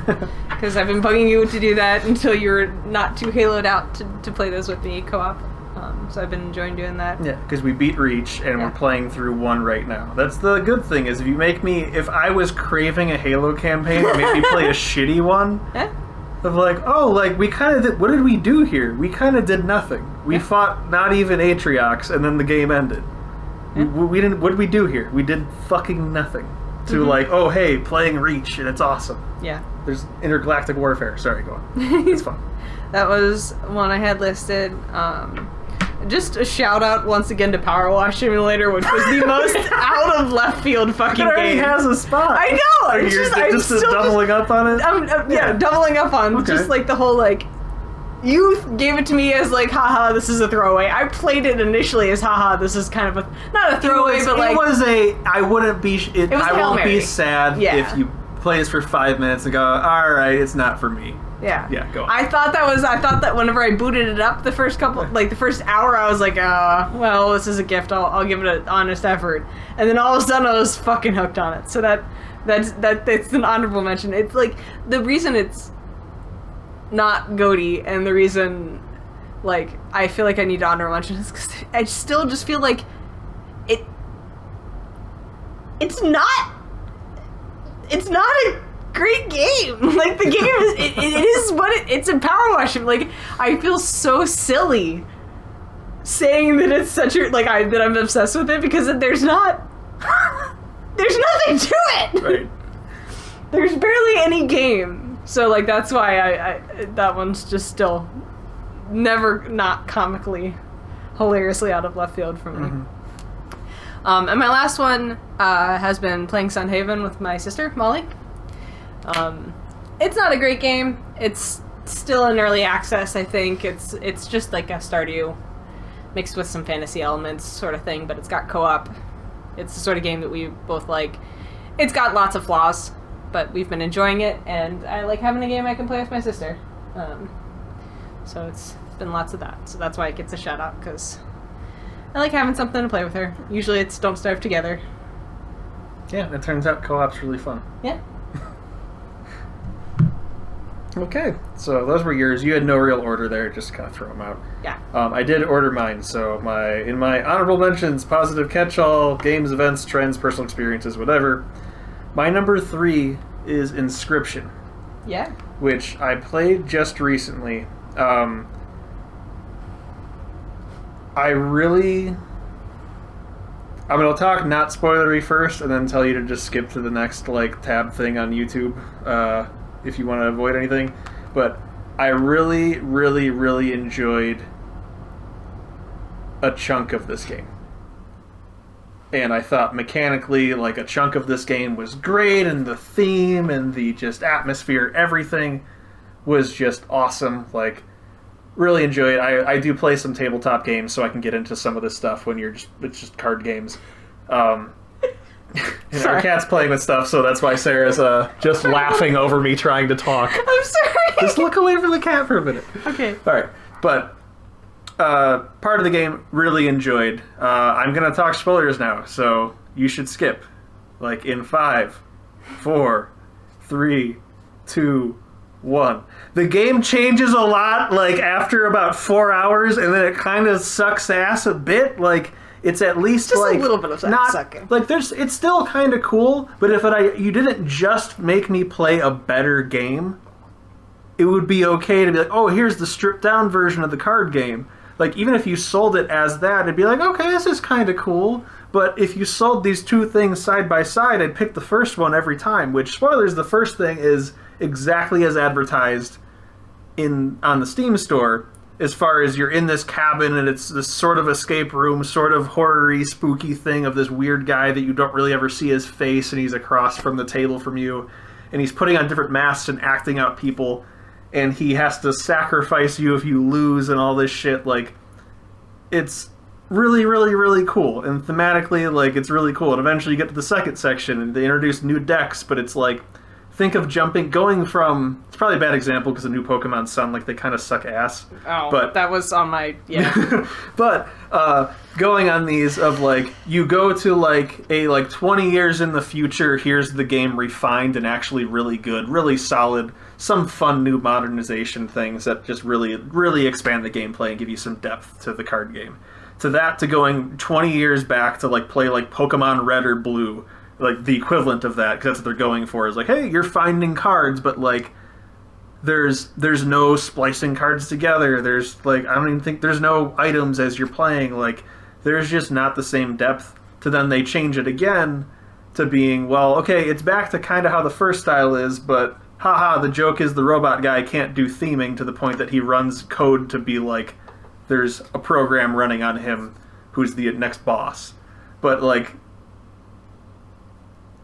Because I've been bugging you to do that until you're not too Haloed out to play those with me co-op. So I've been enjoying doing that. Yeah, because we beat Reach and we're playing through 1 right now. That's the good thing is if I was craving a Halo campaign, maybe play a shitty one. Of like, oh, like, we kind of did... What did we do here? We kind of did nothing. We fought not even Atriox, and then the game ended. We didn't... What did we do here? We did fucking nothing. To, like, oh, hey, playing Reach, and it's awesome. Yeah. There's intergalactic warfare. Sorry, go on. It's fun. That was one I had listed. just a shout out once again to Power Wash Simulator, which was the most out of left field fucking It already game. has a spot. I know. Are It's you I'm just still doubling up on it? yeah, doubling up on Okay. just like the whole like. You gave it to me as like, haha, this is a throwaway. I played it initially as, haha, this is kind of a not a throwaway, but like it was a. I wouldn't be. was I Hail won't Mary. be sad Yeah. if you play this for 5 minutes and go, all right, it's not for me. yeah. Yeah, go on. I thought that whenever I booted it up the first the first hour, I was like, well, this is a gift. I'll give it an honest effort. And then all of a sudden, I was fucking hooked on it. So that's an honorable mention. It's like the reason it's not GOTY and the reason like I feel like I need to honorable mention is because I still just feel like it's not a great game. Like the game is it is what it's a power wash. Like I feel so silly saying that it's such a that I'm obsessed with it because there's nothing to it. Right. There's barely any game. So like that's why I that one's just still never not comically hilariously out of left field for me. And my last one has been playing Sunhaven with my sister, Molly. It's not a great game. It's still in early access, I think. It's just like a Stardew mixed with some fantasy elements sort of thing, but it's got co-op. It's the sort of game that we both like. It's got lots of flaws, but we've been enjoying it, and I like having a game I can play with my sister. So it's been lots of that. So that's why it gets a shout out, because I like having something to play with her. Usually it's Don't Starve Together. Yeah, it turns out co-op's really fun. Yeah. Okay, so those were yours. You had no real order there, just kind of throw them out. Yeah. I did order mine, so in my honorable mentions, positive catch-all, games, events, trends, personal experiences, whatever. My number 3 is Inscription, Yeah. which I played just recently. I'm going to talk not spoilery first, and then tell you to just skip to the next tab thing on YouTube if you want to avoid anything. But I really, really, really enjoyed a chunk of this game. And I thought mechanically, a chunk of this game was great, and the theme and the just atmosphere, everything was just awesome. Really enjoy it. I do play some tabletop games, so I can get into some of this stuff when it's just card games. And our cat's playing with stuff, so that's why Sarah's just laughing over me trying to talk. I'm sorry. Just look away from the cat for a minute. Okay. All right, but part of the game really enjoyed. I'm gonna talk spoilers now, so you should skip. In 5, 4, 3, 2, 1. The game changes a lot. After about 4 hours, and then it kind of sucks ass a bit. It's at least just a little bit of not sucking. it's still kind of cool. But if you didn't just make me play a better game, it would be okay to be oh, here's the stripped down version of the card game. Even if you sold it as that, it'd be okay, this is kind of cool. But if you sold these two things side by side, I'd pick the first one every time. Which, spoilers, the first thing is exactly as advertised on the Steam store, as far as you're in this cabin and it's this sort of escape room, sort of horror-y, spooky thing of this weird guy that you don't really ever see his face, and he's across from the table from you, and he's putting on different masks and acting out people, and he has to sacrifice you if you lose and all this shit. It's really, really, really cool, and thematically, it's really cool. And eventually you get to the second section, and they introduce new decks, but it's think of going from, it's probably a bad example because the new Pokemon Sun, they kind of suck ass. Oh, but that was on my, yeah. But going on these of you go to a 20 years in the future, here's the game refined and actually really good, really solid, some fun new modernization things that just really, really expand the gameplay and give you some depth to the card game. To that, to going 20 years back to play Pokemon Red or Blue, the equivalent of that, because that's what they're going for, is hey, you're finding cards, but there's no splicing cards together. There's I don't even think there's no items as you're playing. There's just not the same depth. To then they change it again to being, well, okay, it's back to kind of how the first style is, but haha, the joke is the robot guy can't do theming to the point that he runs code to be there's a program running on him who's the next boss. But, like,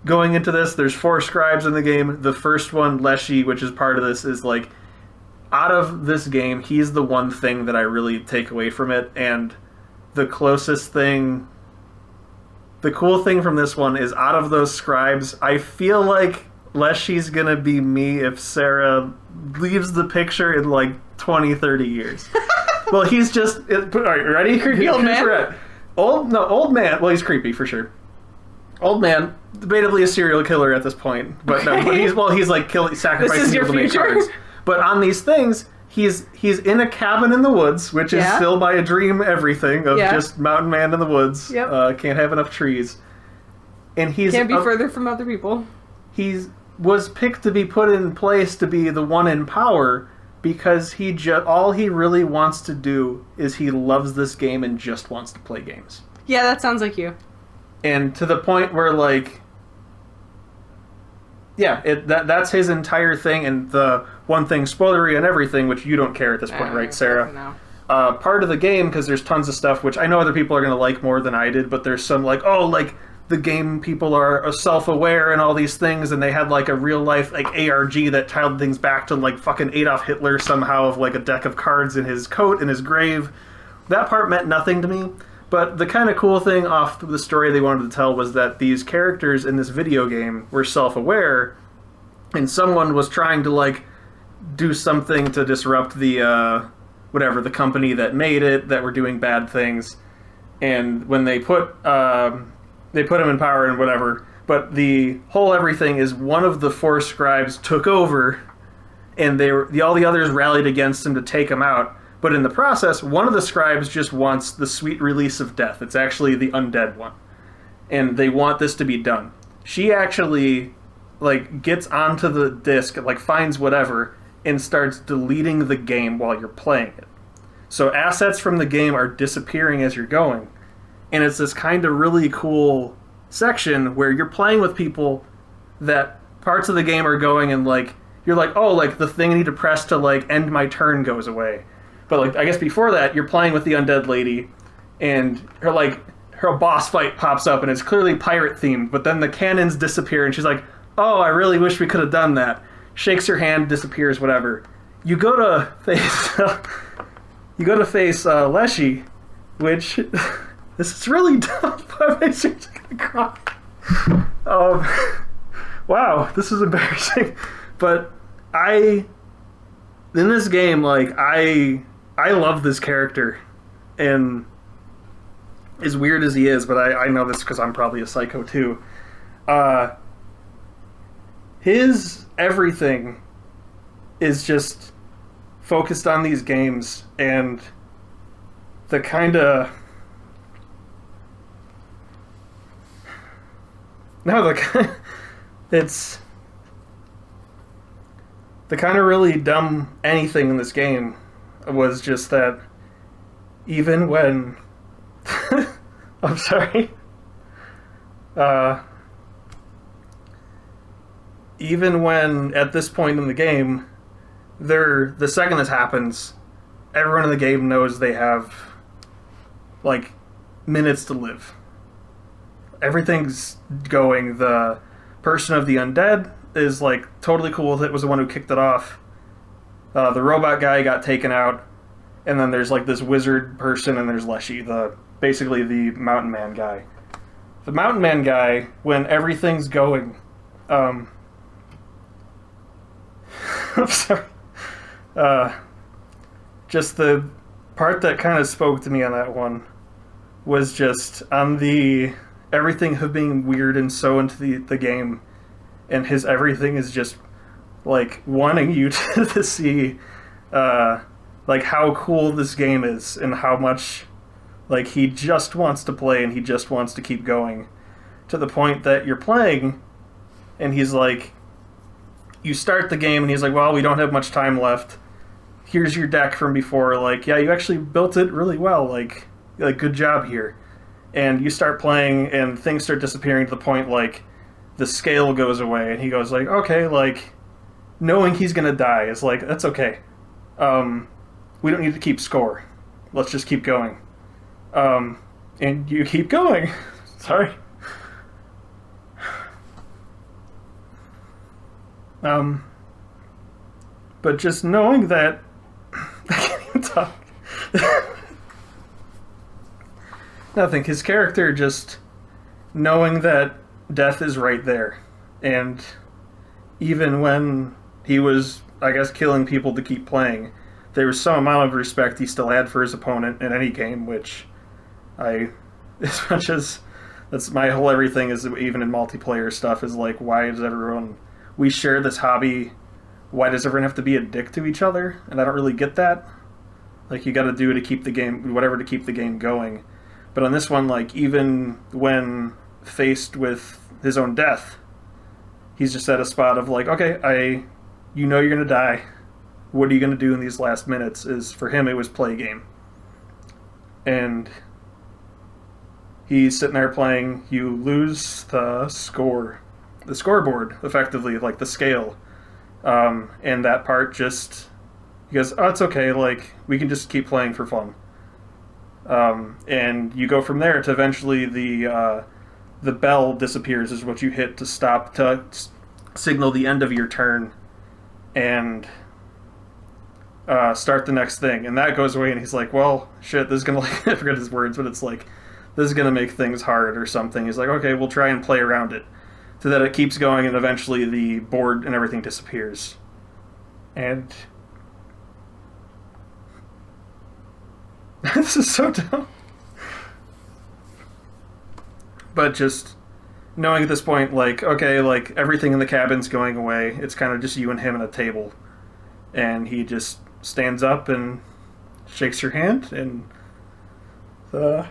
going into this, there's 4 scribes in the game. The first one, Leshy, which is part of this, is, like, out of this game, he's the one thing that I really take away from it, and the closest thing... The cool thing from this one is, out of those scribes, I feel like Leshy's gonna be me if Sarah leaves the picture in, like, 20, 30 years. Well, he's just... Alright, ready? Creepy old man? Old man. Well, he's creepy, for sure. Old man, debatably a serial killer at this point. But no, but he's like sacrificing people to make cards. But on these things, he's in a cabin in the woods, which is still my dream everything of just mountain man in the woods. Yep. Can't have enough trees. And he's... Can't be further from other people. Was picked to be put in place to be the one in power because all he really wants to do is he loves this game and just wants to play games. Yeah, that sounds like you. And to the point where, like, that's his entire thing. And the one thing, spoilery and everything, which you don't care at this point, right, Sarah? No. Part of the game, because there's tons of stuff which I know other people are going to like more than I did, but there's some like, the game people are self-aware and all these things, and they had like a real-life like ARG that tied things back to like fucking Adolf Hitler somehow of like a deck of cards in his coat in his grave. That part meant nothing to me. But the kind of cool thing off the story they wanted to tell was that these characters in this video game were self-aware, and someone was trying to, like, do something to disrupt the, the company that made it, that were doing bad things. And when they put him in power and whatever, but the whole everything is one of the 4 scribes took over, and all the others rallied against him to take him out. But in the process, one of the scribes just wants the sweet release of death. It's actually the undead one. And they want this to be done. She actually, like, gets onto the disc, like, finds whatever, and starts deleting the game while you're playing it. So assets from the game are disappearing as you're going. And it's this kind of really cool section where you're playing with people that parts of the game are going and, like, you're like, oh, like, the thing I need to press to, like, end my turn goes away. But, like, I guess before that, you're playing with the undead lady, and her boss fight pops up, and it's clearly pirate-themed, but then the cannons disappear, and she's like, oh, I really wish we could have done that. Shakes her hand, disappears, whatever. You go to face Leshy, which... This is really dumb, but I'm actually gonna cry. Wow, this is embarrassing. But in this game, like, I love this character, and as weird as he is, but I know this because I'm probably a psycho too. His everything is just focused on these games, and the kind of... it's... The kind of really dumb anything in this game was just that even when... I'm sorry. Even when, at this point in the game, the second this happens, everyone in the game knows they have, like, minutes to live. Everything's going. The person of the undead is, like, totally cool with it, was the one who kicked it off. The robot guy got taken out, and then there's, like, this wizard person, and there's Leshy, basically the mountain man guy. The mountain man guy, when everything's going, I'm sorry. Just the part that kind of spoke to me on that one was just on the everything of being weird and so into the game, and his everything is just like wanting you to see like how cool this game is and how much like he just wants to play and he just wants to keep going, to the point that you're playing and he's like, you start the game and he's like, well, we don't have much time left, here's your deck from before, like, yeah, you actually built it really well, like good job here. And you start playing and things start disappearing to the point like the scale goes away and he goes like, okay, like knowing he's gonna die is like, that's okay, we don't need to keep score, let's just keep going. And you keep going. Sorry. But just knowing that I can't even talk. Nothing. His character just knowing that death is right there. And even when he was, I guess, killing people to keep playing, there was some amount of respect he still had for his opponent in any game, which as much as that's my whole everything is, even in multiplayer stuff, is like, why does everyone, we share this hobby, why does everyone have to be a dick to each other? And I don't really get that. Like, you gotta do to keep the game, whatever to keep the game going. But on this one, like, even when faced with his own death, he's just at a spot of like, okay, you know you're gonna die. What are you gonna do in these last minutes? Is for him, it was play a game. And he's sitting there playing, you lose the scoreboard, effectively, like the scale. And that part just, he goes, oh, it's okay, like, we can just keep playing for fun. And you go from there to eventually the bell disappears is what you hit to stop, to signal the end of your turn and start the next thing. And that goes away, and he's like, well, shit, this is gonna, like, I forget his words, but it's like, this is gonna make things hard or something. He's like, okay, we'll try and play around it. So that it keeps going, and eventually the board and everything disappears. And this is so dumb. But just knowing at this point, like, okay, like, everything in the cabin's going away. It's kind of just you and him at a table. And he just stands up and shakes your hand, and the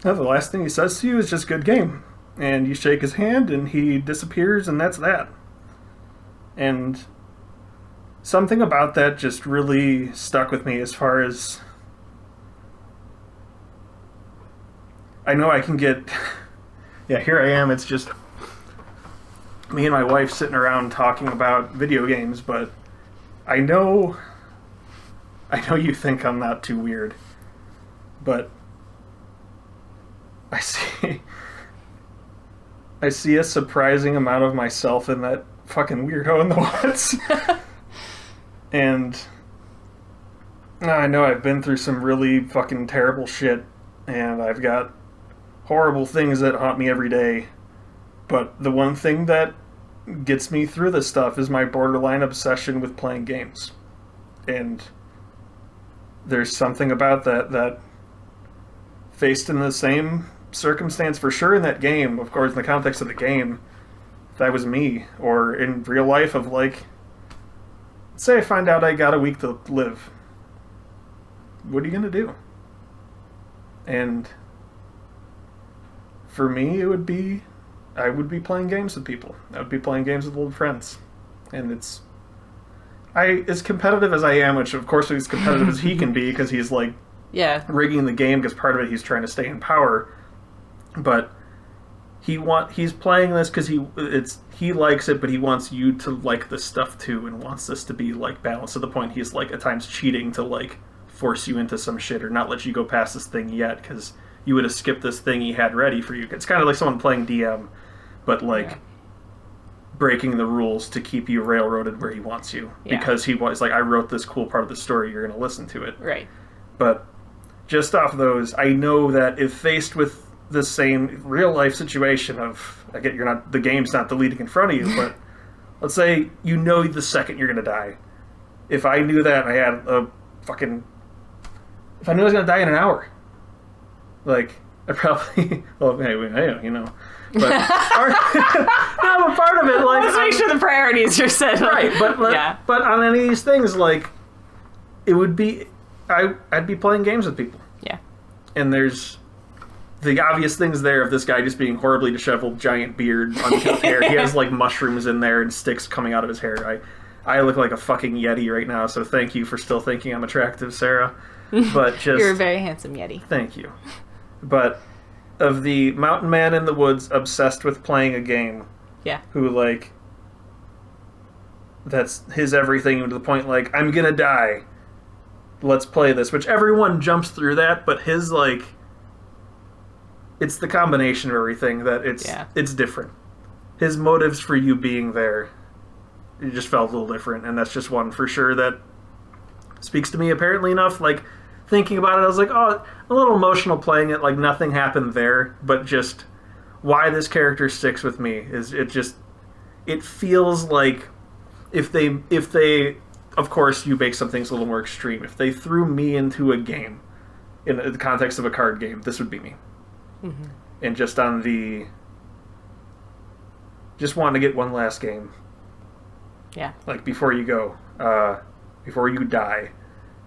last thing he says to you is just good game. And you shake his hand, and he disappears, and that's that. And something about that just really stuck with me as far as, I know I can get, yeah, here I am, it's just me and my wife sitting around talking about video games, but I know you think I'm not too weird, but I see a surprising amount of myself in that fucking weirdo in the woods. And I know I've been through some really fucking terrible shit, and I've got horrible things that haunt me every day. But the one thing that gets me through this stuff is my borderline obsession with playing games. And there's something about that faced in the same circumstance, for sure, in that game, of course, in the context of the game, that was me. Or in real life of, like, say I find out I got a week to live. What are you gonna do? And for me, I would be playing games with people. I would be playing games with old friends. And as competitive as I am, which of course is as competitive as he can be, because he's like, yeah, rigging the game, because part of it he's trying to stay in power. But he's playing this because he likes it, but he wants you to like this stuff too, and wants this to be like balanced to the point he's like at times cheating to like force you into some shit or not let you go past this thing yet because you would have skipped this thing he had ready for you. It's kind of like someone playing DM, but like breaking the rules to keep you railroaded where he wants you, because he was like, I wrote this cool part of the story, you're going to listen to it. Right. But just off those, I know that if faced with the same real life situation of, again, the game's not deleting in front of you, but let's say you know the second you're gonna die. If I knew that I had if I knew I was gonna die in an hour, like, I probably, well, hey, you know, but no, but part of it, like, let's make sure the priorities are set. Right, but on any of these things, like, it would be, I'd be playing games with people. Yeah. And there's the obvious things there of this guy just being horribly disheveled, giant beard, unkempt hair. He has like mushrooms in there and sticks coming out of his hair. I look like a fucking Yeti right now, so thank you for still thinking I'm attractive, Sarah. But just you're a very handsome Yeti. Thank you. But of the mountain man in the woods obsessed with playing a game, who like, that's his everything, to the point like, I'm gonna die. let's play this, which everyone jumps through that, but his, like, it's the combination of everything that it's different. His motives for you being there, it just felt a little different, and that's just one for sure that speaks to me apparently enough. Like, thinking about it, I was like, oh, a little emotional playing it, like nothing happened there, but just why this character sticks with me is it feels like if they of course you make some things a little more extreme, if they threw me into a game in the context of a card game, this would be me. Mm-hmm. And just on the just wanting to get one last game, like before you go, before you die,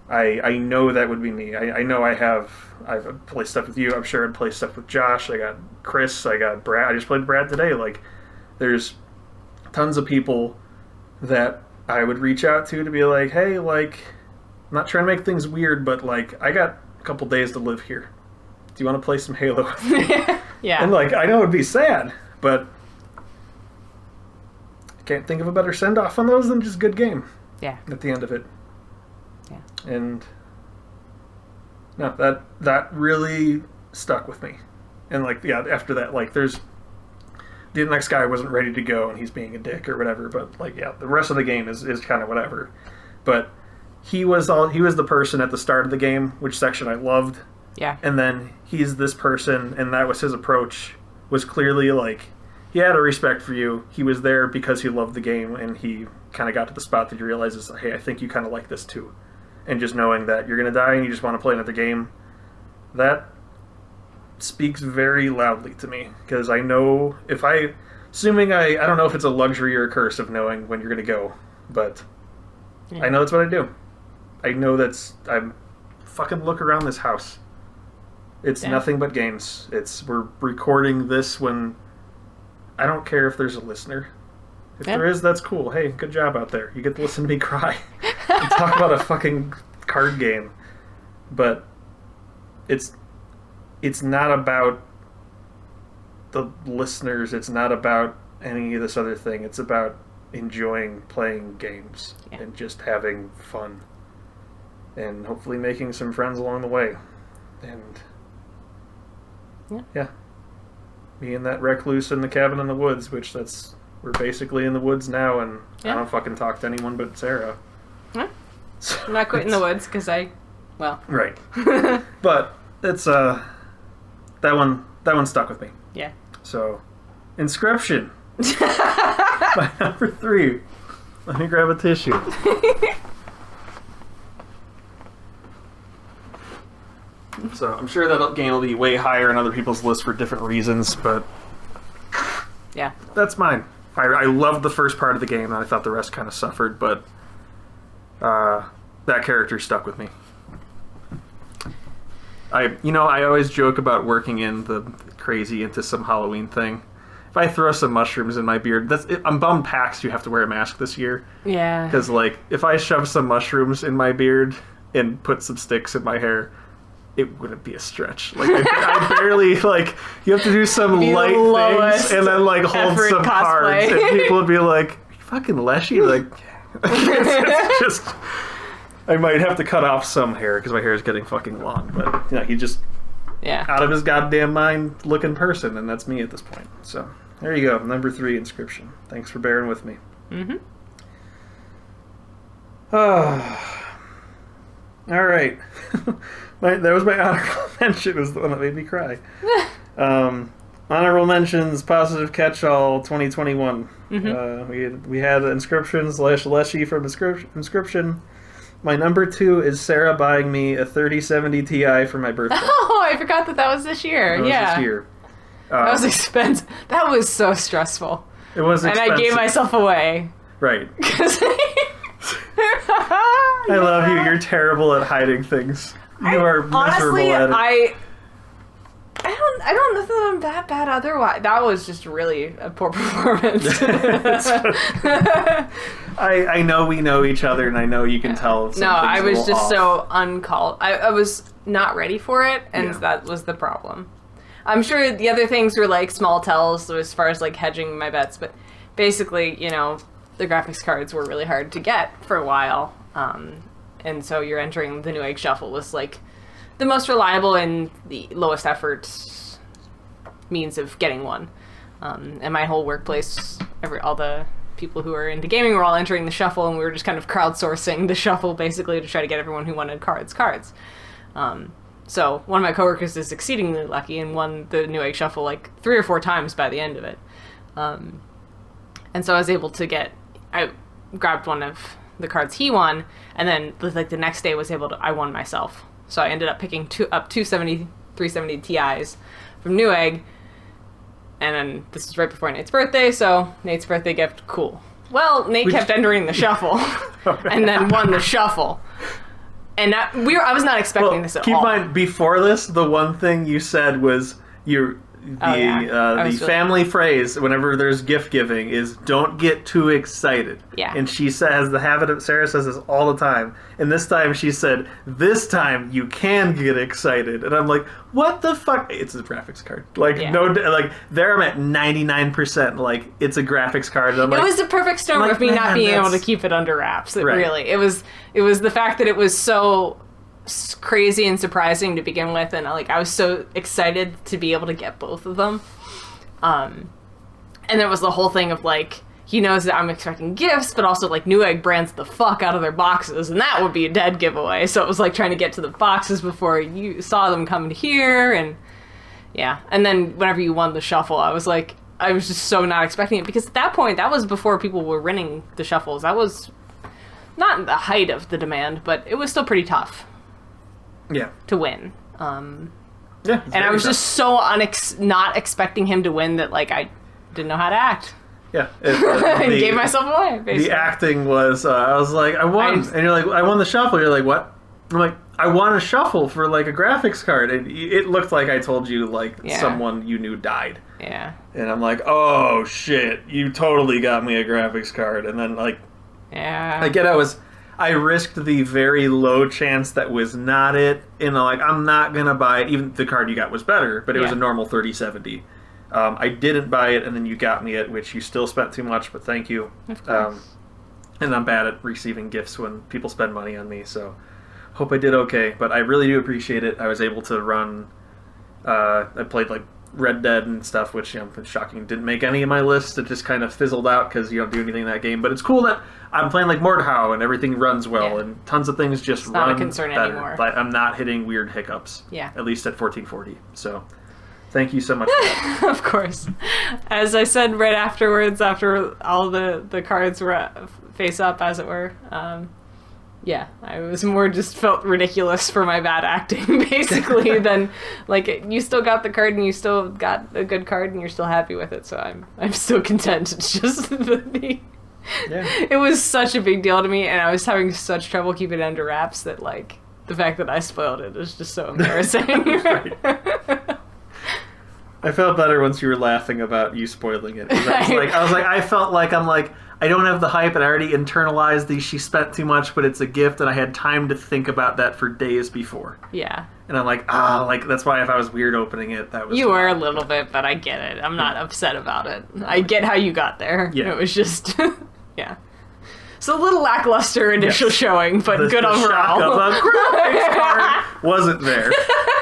I know that would be me. I know I've played stuff with you. I'm sure I'd play stuff with Josh. I got Chris. I got Brad. I just played Brad today. Like, there's tons of people that I would reach out to be like, hey, like, I'm not trying to make things weird, but, like, I got a couple days to live here. Do you want to play some Halo with me? Yeah. And, like, I know it'd be sad, but I can't think of a better send-off on those than just good game. Yeah. At the end of it. Yeah. And no, that really stuck with me. And like, after that, like, there's the next guy wasn't ready to go and he's being a dick or whatever, but like, the rest of the game is kind of whatever. But he was the person at the start of the game, which section I loved. Yeah. And then he's this person, and that was his approach, was clearly like, he had a respect for you. He was there because he loved the game, and he kind of got to the spot that he realizes, hey, I think you kind of like this too. And just knowing that you're going to die and you just want to play another game, that speaks very loudly to me. Because I know assuming I don't know if it's a luxury or a curse of knowing when you're going to go, but I know that's what I do. I know I fucking look around this house. It's nothing but games. We're recording this when I don't care if there's a listener. If there is, that's cool. Hey, good job out there. You get to listen to me cry and talk about a fucking card game. But it's not about the listeners. It's not about any of this other thing. It's about enjoying playing games and just having fun. And hopefully making some friends along the way. And me and that recluse in the cabin in the woods, which we're basically in the woods now, and I don't fucking talk to anyone but Sarah. Yeah. So I'm not quitting the woods because right. But it's that one stuck with me. Yeah. So, Inscription. My number 3. Let me grab a tissue. So I'm sure that game will be way higher on other people's lists for different reasons, but that's mine. I loved the first part of the game, and I thought the rest kind of suffered, but that character stuck with me. I always joke about working in the crazy into some Halloween thing. If I throw some mushrooms in my beard, I'm bummed PAX you have to wear a mask this year. Yeah. Because, like, if I shove some mushrooms in my beard and put some sticks in my hair, it wouldn't be a stretch. Like, I barely, like, you have to do some light things and then, like, hold some cards, and people would be like, "Are you fucking Leshy?" Like, it's just, I might have to cut off some hair because my hair is getting fucking long. But he just out of his goddamn mind looking person, and that's me at this point. So there you go, number 3, Inscription. Thanks for bearing with me. Mm-hmm. All right. That was my honorable mention. Was the one that made me cry. Honorable mentions: Positive Catch-All 2021. Mm-hmm. We had Inscription / Leshy from Inscription. My number 2 is Sarah buying me a 3070 Ti for my birthday. Oh, I forgot that was this year. This year. That was expensive. That was so stressful. It was expensive. And I gave myself away. Right. I love you. You're terrible at hiding things. You are miserable honestly, at it. I don't know that I'm that bad otherwise. That was just really a poor performance. I know we know each other, and I know you can tell. No, I was just off. so uncalled. I was not ready for it, and that was the problem. I'm sure the other things were like small tells as far as like hedging my bets, but basically, the graphics cards were really hard to get for a while. and so you're entering the Newegg Shuffle was like the most reliable and the lowest effort means of getting one. And my whole workplace, all the people who are into gaming were all entering the Shuffle, and we were just kind of crowdsourcing the Shuffle basically to try to get everyone who wanted cards. So one of my coworkers is exceedingly lucky and won the Newegg Shuffle like 3 or 4 times by the end of it. And so I was able to I grabbed one of the cards he won, and then like the next day I won myself. So I ended up picking up 270, 370 Ti's from Newegg, and then this was right before Nate's birthday, so Nate's birthday gift, cool. Well, Nate kept entering the Shuffle, and then won the Shuffle. And I was not expecting this at all. Keep in mind, before this, the one thing you said was the family phrase whenever there's gift giving is don't get too excited. Yeah. And she has the habit of, Sarah says this all the time, and this time she said, this time you can get excited. And I'm like, what the fuck? It's a graphics card. Like, there I'm at 99%, like, it's a graphics card. And I'm it was the perfect storm of me not being able to keep it under wraps. It was the fact that it was so crazy and surprising to begin with, and like I was so excited to be able to get both of them, and there was the whole thing of like he knows that I'm expecting gifts, but also like Newegg brands the fuck out of their boxes, and that would be a dead giveaway. So it was like trying to get to the boxes before you saw them come here, and and then whenever you won the Shuffle, I was just so not expecting it, because at that point that was before people were winning the Shuffles. That was not the height of the demand, but it was still pretty tough. Yeah. To win. And I was just so not expecting him to win that like I didn't know how to act. Yeah. And gave myself away, basically. The acting was, I was like, I won. And you're like, I won the Shuffle. You're like, what? I'm like, I won a Shuffle for like a graphics card. And it looked like I told you like someone you knew died. Yeah. And I'm like, oh shit, you totally got me a graphics card. And then like, I risked the very low chance that was not it. And like, I'm not going to buy it. Even the card you got was better, but it was a normal 3070. I didn't buy it, and then you got me it, which you still spent too much, but thank you. Of course. And I'm bad at receiving gifts when people spend money on me, so hope I did okay. But I really do appreciate it. I was able to run... I played like Red Dead and stuff, which shocking didn't make any of my lists. It just kind of fizzled out because you don't do anything in that game. But it's cool that I'm playing like Mordhau and everything runs well, and tons of things just run not a concern better. anymore. But I'm not hitting weird hiccups. Yeah. At least at 1440. So thank you so much for that. Of course. As I said right afterwards, after all the cards were face up, as it were, I was more just felt ridiculous for my bad acting, basically, than, like, you still got the card and you still got a good card and you're still happy with it, so I'm still content. It's just it was such a big deal to me, and I was having such trouble keeping it under wraps that, like, the fact that I spoiled it is just so embarrassing. I felt better once you were laughing about you spoiling it. I felt like I don't have the hype, and I already internalized she spent too much, but it's a gift, and I had time to think about that for days before. Yeah. And I'm like, that's why if I was weird opening it, that was... You were a little bit, but I get it. I'm not upset about it. I get how you got there. Yeah. It was just, So a little lackluster initial showing, but good overall. The graphics card wasn't there.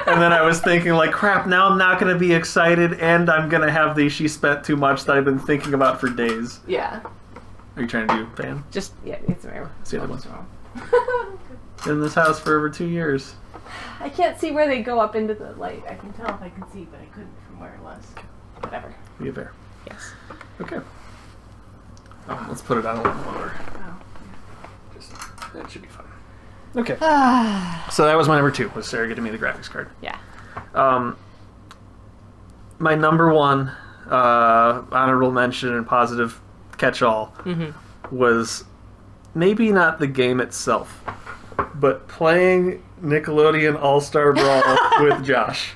And then I was thinking, like, crap, now I'm not going to be excited, and I'm going to have the she spent too much that I've been thinking about for days. Yeah. Are you trying to do fan? Just, it's my See the one's wrong. In this house for over 2 years. I can't see where they go up into the light. I can tell if I can see, but I couldn't from where it was. Whatever. Be a bear. Yes. Okay. Oh, let's put it on a little lower. Oh. That should be fun. Okay. So that was my number 2, was Sarah getting me the graphics card. Yeah. My number 1 honorable mention and positive catch-all was maybe not the game itself, but playing Nickelodeon All-Star Brawl with Josh.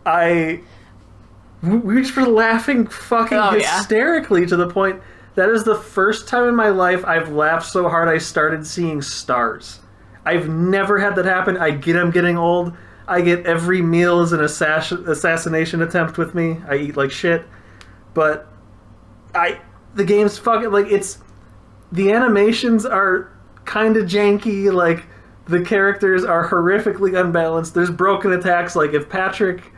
We just were laughing fucking hysterically to the point that is the first time in my life I've laughed so hard I started seeing stars. I've never had that happen. I get I'm getting old. I get every meal as an assassination attempt with me. I eat like shit. But the game's fucking, like, the animations are kind of janky, like, The characters are horrifically unbalanced. There's broken attacks. Like, if Patrick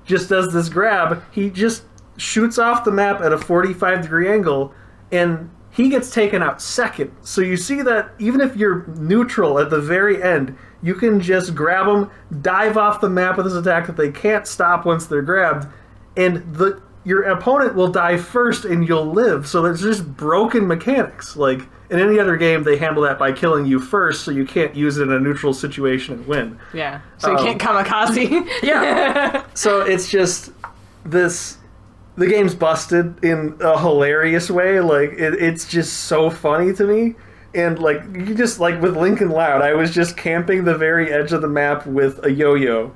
just does this grab, he just shoots off the map at a 45-degree angle, and he gets taken out second. So you see that even if you're neutral at the very end, you can just grab them, dive off the map with this attack that they can't stop once they're grabbed, and your opponent will die first and you'll live. So there's just broken mechanics. Like, in any other game, they handle that by killing you first, so you can't use it in a neutral situation and win. Yeah, so you can't kamikaze. Yeah. So it's just this... The game's busted in a hilarious way. Like, it's just so funny to me. And, like, you just, like, with Lincoln Loud, I was just camping the very edge of the map with a yo-yo.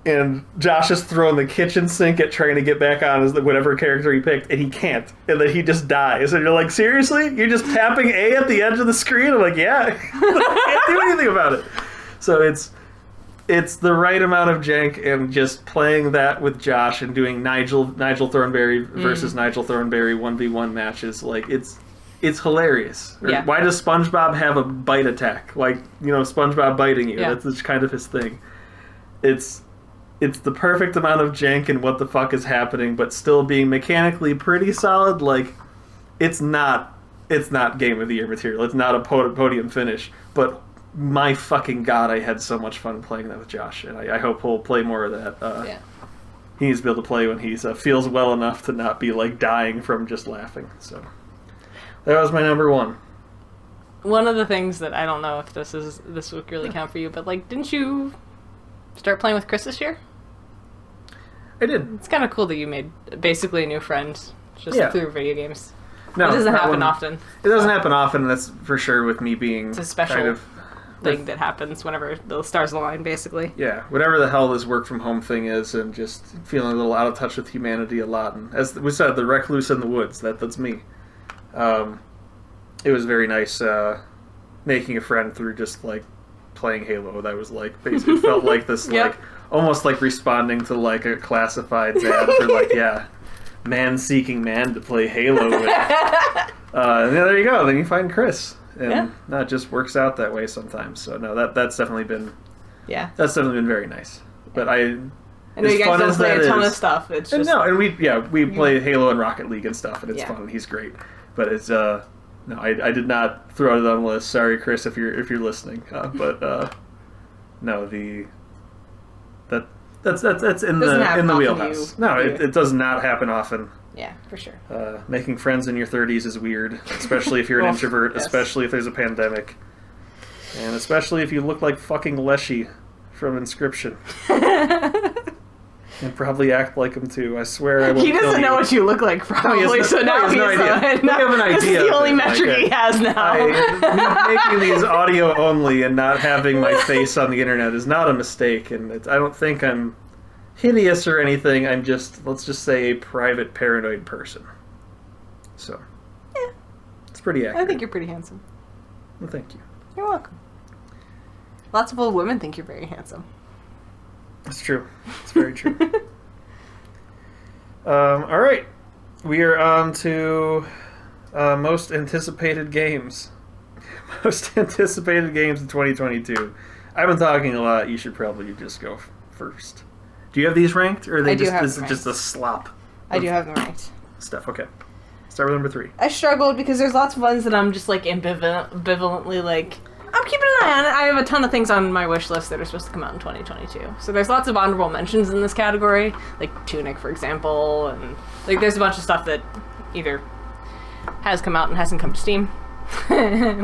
And Josh is throwing the kitchen sink at trying to get back on as whatever character he picked, and he can't. And then he just dies. And you're like, seriously? You're just tapping A at the edge of the screen? I'm like, yeah. I can't do anything about it. So it's the right amount of jank, and just playing that with Josh and doing Nigel Thornberry versus Nigel Thornberry 1v1 matches, like, it's hilarious. Yeah. Why does SpongeBob have a bite attack? Like, SpongeBob biting you. Yeah. That's kind of his thing. It's the perfect amount of jank and what the fuck is happening, but still being mechanically pretty solid. Like, it's not Game of the Year material. It's not a podium finish, but my fucking god, I had so much fun playing that with Josh, and I hope he'll play more of that. He needs to be able to play when he feels well enough to not be, like, dying from just laughing. So that was my number one. One of the things that I don't know if this would really count for you, but, like, didn't you start playing with Chris this year? I did. It's kind of cool that you made basically a new friend just through video games. No, it doesn't happen often. It doesn't happen often, and that's for sure with me being it's a special kind of thing that happens whenever the stars align, basically. Yeah, whatever the hell this work from home thing is, and just feeling a little out of touch with humanity a lot. And as we said, the recluse in the woods, that's me. It was very nice making a friend through just, like, playing Halo. That was, like, basically, it felt like this, Yep. like, almost like responding to, like, a classifieds ad for, like, man seeking man to play Halo with. And there you go. Then you find Chris. And that just works out that way sometimes. So no, that's definitely been very nice. But I know you guys don't play a ton of stuff. It's just we play Halo and Rocket League and stuff, and it's fun, and he's great. But it's no, I did not throw it on the list. Sorry, Chris, if you're listening. But no, that's in the wheelhouse. No, it does not happen often. Yeah, for sure. Making friends in your 30s is weird, especially if you're an introvert, especially if there's a pandemic, and especially if you look like fucking Leshy from Inscription. And probably act like him too. I swear I won't. He doesn't know what you look like, probably. So now he has no idea. I have an idea. This is the only metric he has now. Me making these audio only and not having my face on the internet is not a mistake, and I don't think I'm hideous or anything. I'm just, let's just say, a private paranoid person. So, it's pretty accurate. I think you're pretty handsome. Well, thank you. You're welcome. Lots of old women think you're very handsome. It's true. It's very true. All right. We are on to most anticipated games. Most anticipated games in 2022. I've been talking a lot. You should probably just go first. Do you have these ranked, or are they this is just a slop? I do have them ranked. Stuff. Okay. Start with number 3. I struggled because there's lots of ones that I'm just like ambivalently like, I'm keeping an eye on it. I have a ton of things on my wish list that are supposed to come out in 2022. So there's lots of honorable mentions in this category, like Tunic, for example, and like there's a bunch of stuff that either has come out and hasn't come to Steam,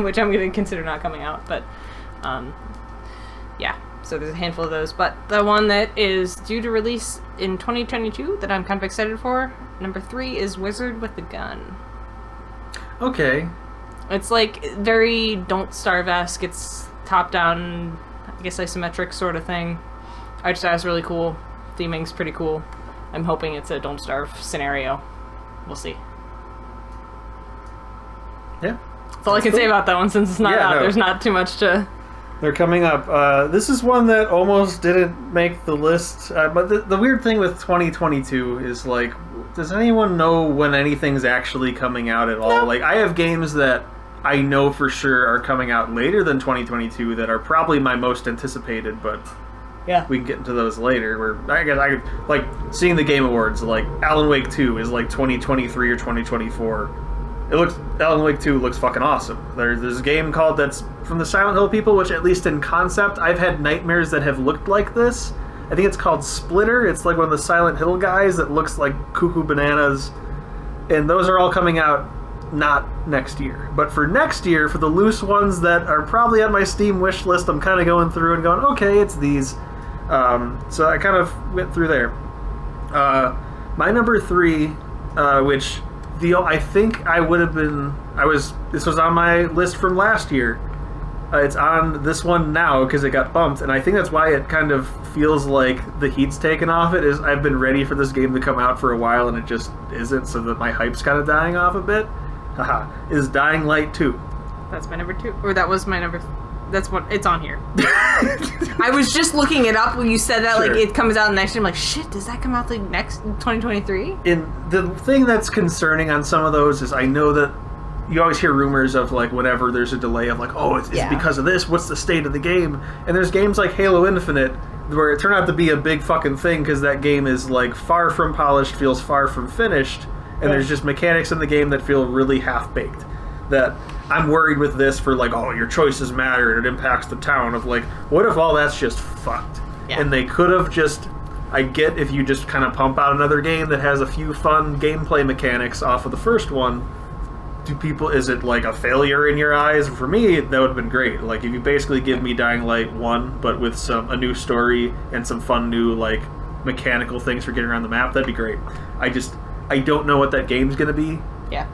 which I'm going to consider not coming out. But yeah, so there's a handful of those. But the one that is due to release in 2022 that I'm kind of excited for, number 3, is Wizard with the Gun. Okay. It's like very Don't Starve-esque. It's top-down, I guess isometric sort of thing. Art style is really cool. Theming's pretty cool. I'm hoping it's a Don't Starve scenario. We'll see. Yeah. That's all I can say about that one since it's not out. No. There's not too much to... They're coming up. This is one that almost didn't make the list. But the weird thing with 2022 is, like, does anyone know when anything's actually coming out at all? No. Like, I have games that I know for sure are coming out later than 2022 that are probably my most anticipated, but Yeah. we can get into those later. Where I like seeing the Game Awards, like Alan Wake 2 is like 2023 or 2024. Alan Wake 2 looks fucking awesome. There's a game called that's from the Silent Hill people, which at least in concept, I've had nightmares that have looked like this. I think it's called Splitter. It's like one of the Silent Hill guys that looks like cuckoo bananas. And those are all coming out not next year. But for next year, for the loose ones that are probably on my Steam wish list, I'm kind of going through and going, okay, it's these. So I kind of went through there. My number 3, which I think I would have been... This was on my list from last year. It's on this one now because it got bumped, and I think that's why it kind of feels like the heat's taken off it, is I've been ready for this game to come out for a while and it just isn't, so that my hype's kind of dying off a bit. Haha. Is Dying Light 2. That's my number 2. Or that was my number... That's what... It's on here. I was just looking it up when you said that, Sure. like, it comes out next year. I'm like, shit, does that come out, like, next 2023? And the thing that's concerning on some of those is I know that you always hear rumors of, like, whenever there's a delay of, like, oh, it's because of this, what's the state of the game? And there's games like Halo Infinite where it turned out to be a big fucking thing because that game is, like, far from polished, feels far from finished, and there's just mechanics in the game that feel really half-baked. That I'm worried with this for, like, oh, your choices matter and it impacts the town, of, like, what if all that's just fucked? Yeah. And they could have just... I get if you just kind of pump out another game that has a few fun gameplay mechanics off of the first one. Is it like a failure in your eyes? For me, that would have been great. Like, if you basically give me Dying Light 1, but with a new story and some fun new, like, mechanical things for getting around the map, that'd be great. I don't know what that game's gonna be. Yeah.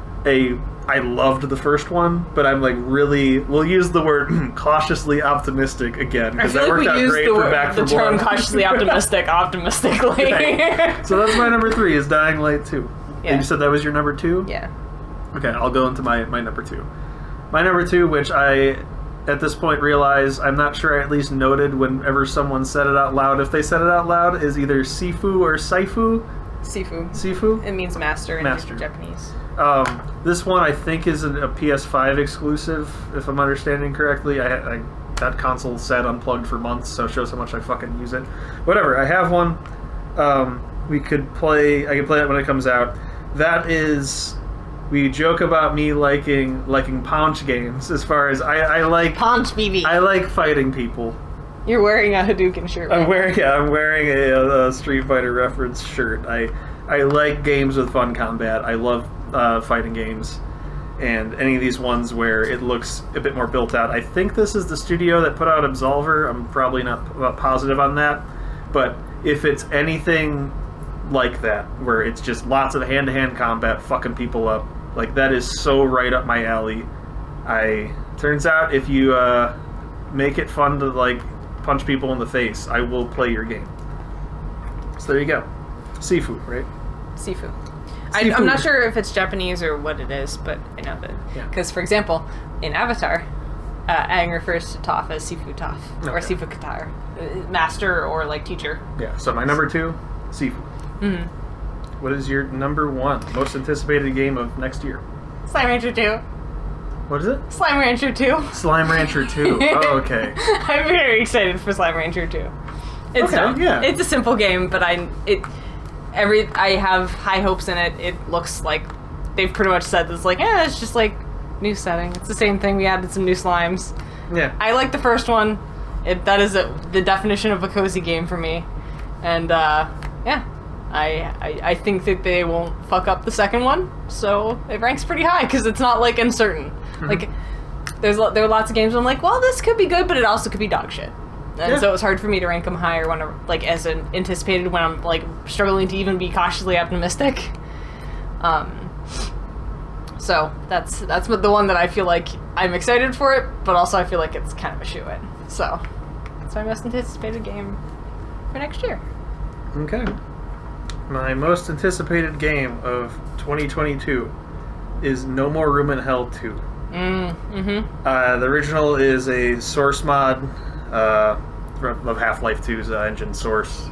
I loved the first one, but I'm like we'll use the word cautiously optimistic again, because that worked out great for Back 4 Blood. The term Blood. cautiously optimistically. Right. So that's my number 3 is Dying Light 2. Yeah. And you said that was your number 2? Yeah. Okay, I'll go into my number 2. My number 2, which I, at this point, realize I'm not sure I at least noted whenever someone said it out loud. If they said it out loud, is either Sifu or Saifu. Sifu? It means master in Japanese. This one I think is a PS5 exclusive, if I'm understanding correctly. That console sat unplugged for months, so it shows how much I fucking use it. Whatever, I have one. I can play it when it comes out. That is... We joke about me liking Punch games, as far as I like... Punch, BB. I like fighting people. You're wearing a Hadouken shirt. I'm wearing a Street Fighter reference shirt. I like games with fun combat. I love fighting games, and any of these ones where it looks a bit more built out. I think this is the studio that put out Absolver. I'm probably not positive on that, but if it's anything like that, where it's just lots of hand-to-hand combat, fucking people up, like, that is so right up my alley. Turns out if you make it fun to, like, punch people in the face, I will play your game. So there you go. Sifu, right? Sifu. I'm not sure if it's Japanese or what it is, but I know that. Because, for example, in Avatar, Aang refers to Toph as Sifu Toph, or Sifu Katar. Master or, like, teacher. Yeah, so my number 2, Sifu. Mm-hmm. What is your number 1 most anticipated game of next year? Slime Rancher 2. What is it? Slime Rancher 2. Slime Rancher 2. Oh, okay. I'm very excited for Slime Rancher 2. It's dumb. Yeah. It's a simple game, but I have high hopes in it. It looks like they've pretty much said this, like, it's just like new setting. It's the same thing. We added some new slimes. Yeah. I like the first one. That is the definition of a cozy game for me. And yeah. I think that they won't fuck up the second one, so it ranks pretty high because it's not, like, uncertain. Mm-hmm. Like, there are lots of games where I'm like, well, this could be good, but it also could be dog shit. And so it's hard for me to rank them higher when I'm, like, as an anticipated, when I'm, like, struggling to even be cautiously optimistic. So that's the one that I feel like I'm excited for it, but also I feel like it's kind of a shoo-in. So that's my most anticipated game for next year. Okay. My most anticipated game of 2022 is No More Room in Hell 2. Mm-hmm. The original is a source mod of Half-Life 2's engine source.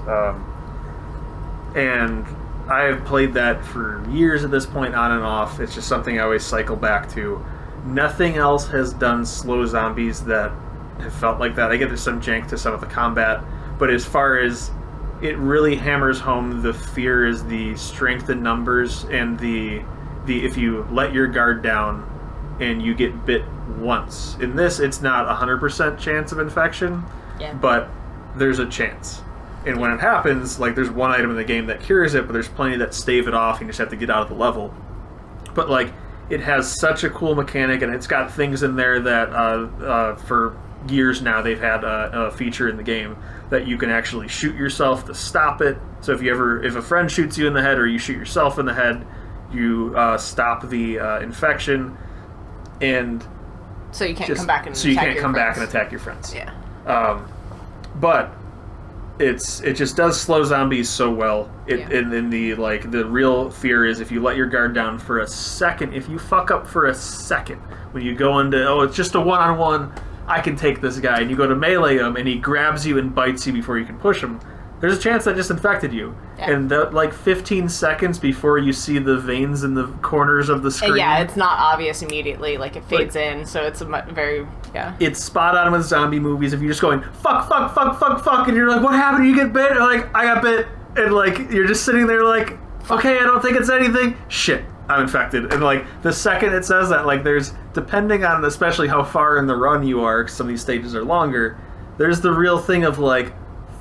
And I've played that for years at this point, on and off. It's just something I always cycle back to. nothing else has done slow zombies that have felt like that. I get there's some jank to some of the combat, but as far as it really hammers home the fear is the strength in numbers and the if you let your guard down and you get bit once. In this, it's not 100% chance of infection, but there's a chance. And when it happens, like there's one item in the game that cures it, but there's plenty that stave it off and you just have to get out of the level. But like it has such a cool mechanic, and it's got things in there that for years now they've had a feature in the game that you can actually shoot yourself to stop it. So if a friend shoots you in the head or you shoot yourself in the head, you stop the infection, and so you can't come back and attack your friends. Yeah. But it just does slow zombies so well. And the real fear is if you let your guard down for a second, if you fuck up for a second, when you go into it's just a one-on-one, I can take this guy, and you go to melee him and he grabs you and bites you before you can push him, there's a chance that just infected you. Yeah. And like 15 seconds before you see the veins in the corners of the screen. Yeah, it's not obvious immediately. Like, it fades in, so it's It's spot on with zombie movies. If you're just going, fuck, fuck, fuck, fuck, fuck, and you're like, what happened? You get bit? You're like, I got bit. And like, you're just sitting there like, okay, I don't think it's anything. Shit, I'm infected. And like, the second it says that, like, there's, depending on especially how far in the run you are, 'cause some of these stages are longer, there's the real thing of like,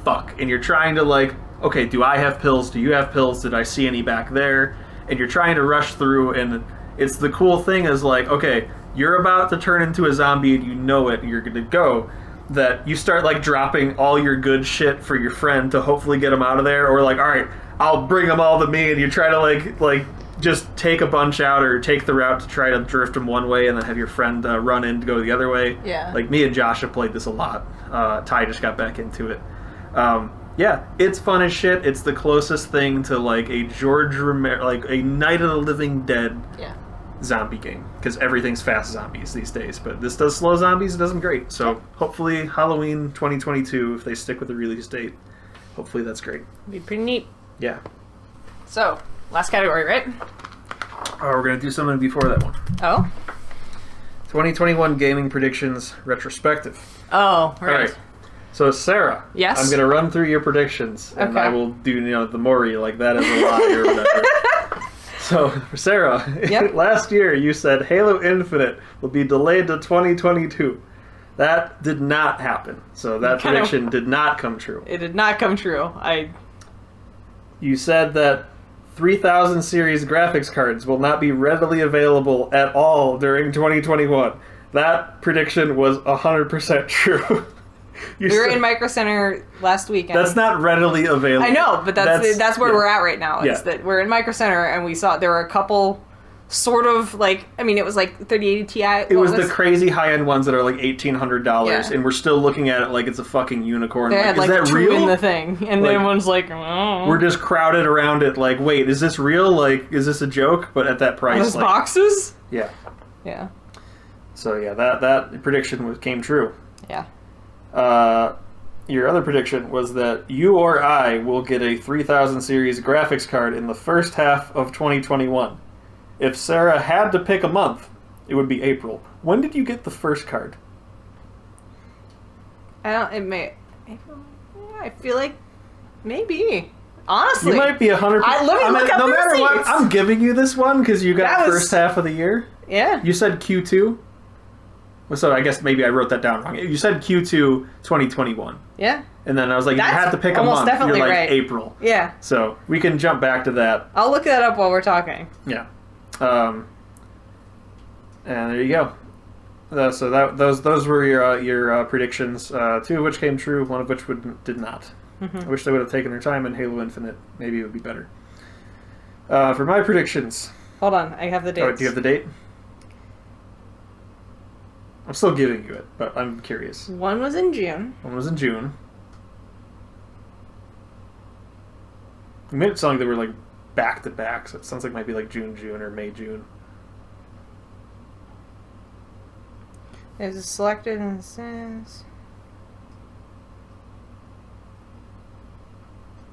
fuck, and you're trying to like, okay, do I have pills? Do you have pills? Did I see any back there? And you're trying to rush through, and it's the cool thing is like, okay, you're about to turn into a zombie and you know it and you're gonna go, that you start like dropping all your good shit for your friend to hopefully get him out of there, or like, all right, I'll bring them all to me, and you try to like just take a bunch out or take the route to try to drift them one way and then have your friend run in to go the other way. Yeah. Like me and Josh have played this a lot. Ty just got back into it. Yeah, it's fun as shit. It's the closest thing to like a George Romero, like a Night of the Living Dead zombie game, because everything's fast zombies these days. But this does slow zombies. It does them great. So hopefully Halloween 2022, if they stick with the release date, hopefully that's great. Be pretty neat. Yeah. So, last category, right? We're gonna do something before that one. Oh. 2021 gaming predictions retrospective. Oh, right. All right. So Sarah, yes? I'm going to run through your predictions, and I will do, the Maury, like that is a lie or whatever. So, for Sarah, last year you said Halo Infinite will be delayed to 2022. That did not happen. So that prediction did not come true. It did not come true. You said that 3000 series graphics cards will not be readily available at all during 2021. That prediction was 100% true. We were in Micro Center last weekend. That's not readily available. I know, but that's where we're at right now. It's that we're in Micro Center, and we saw there were a couple sort of like, I mean, it was like 3080 Ti. It was the crazy high-end ones that are like $1,800, and we're still looking at it like it's a fucking unicorn. They had is that two real? in the thing, and then everyone's like, oh. We're just crowded around it like, wait, is this real? Like, is this a joke? But at that price. Those boxes? Yeah. Yeah. So yeah, that prediction came true. Yeah. Your other prediction was that you or I will get a 3000 series graphics card in the first half of 2021. If Sarah had to pick a month, it would be April. When did you get the first card? April? Yeah, I feel like maybe. Honestly. You might be 100%. Let me look up no the matter receipts. what, I'm giving you this one because you got first half of the year. Yeah. You said Q2? So I guess maybe I wrote that down wrong. You said Q2 2021. Yeah. And then I was like, you had to pick a month. Definitely You're like, right. April. Yeah. So we can jump back to that. I'll look that up while we're talking. Yeah. And there you go. So those were your predictions, two of which came true, one of which did not. Mm-hmm. I wish they would have taken their time in Halo Infinite. Maybe it would be better. For my predictions... Hold on, I have the dates. Oh, do you have the date? I'm still giving you it, but I'm curious. One was in June. One was in June. It made it sound like they were like back to back, so it sounds like it might be like June or May June. It was selected and it says...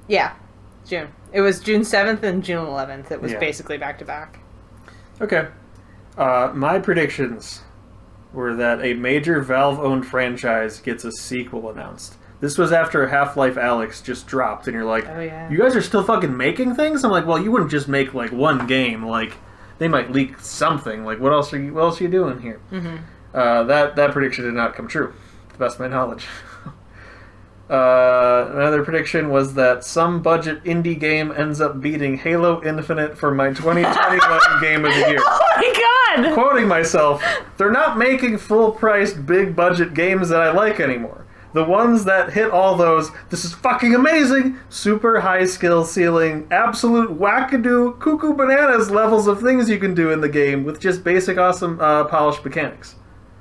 Yeah, June. It was June 7th and June 11th. It was basically back to back. Okay. My predictions were that a major Valve-owned franchise gets a sequel announced. This was after Half-Life Alyx just dropped, and you're like, Oh, yeah. you guys are still fucking making things? I'm like, well, you wouldn't just make, like, one game. Like, they might leak something. Like, what else are you doing here? Mm-hmm. That prediction did not come true, to the best of my knowledge. Another prediction was that some budget indie game ends up beating Halo Infinite for my 2021 Game of the Year. Oh my god! Quoting myself, they're not making full-priced, big-budget games that I like anymore. The ones that hit all those, this is fucking amazing, super high skill ceiling, absolute wackadoo, cuckoo bananas levels of things you can do in the game with just basic awesome polished mechanics.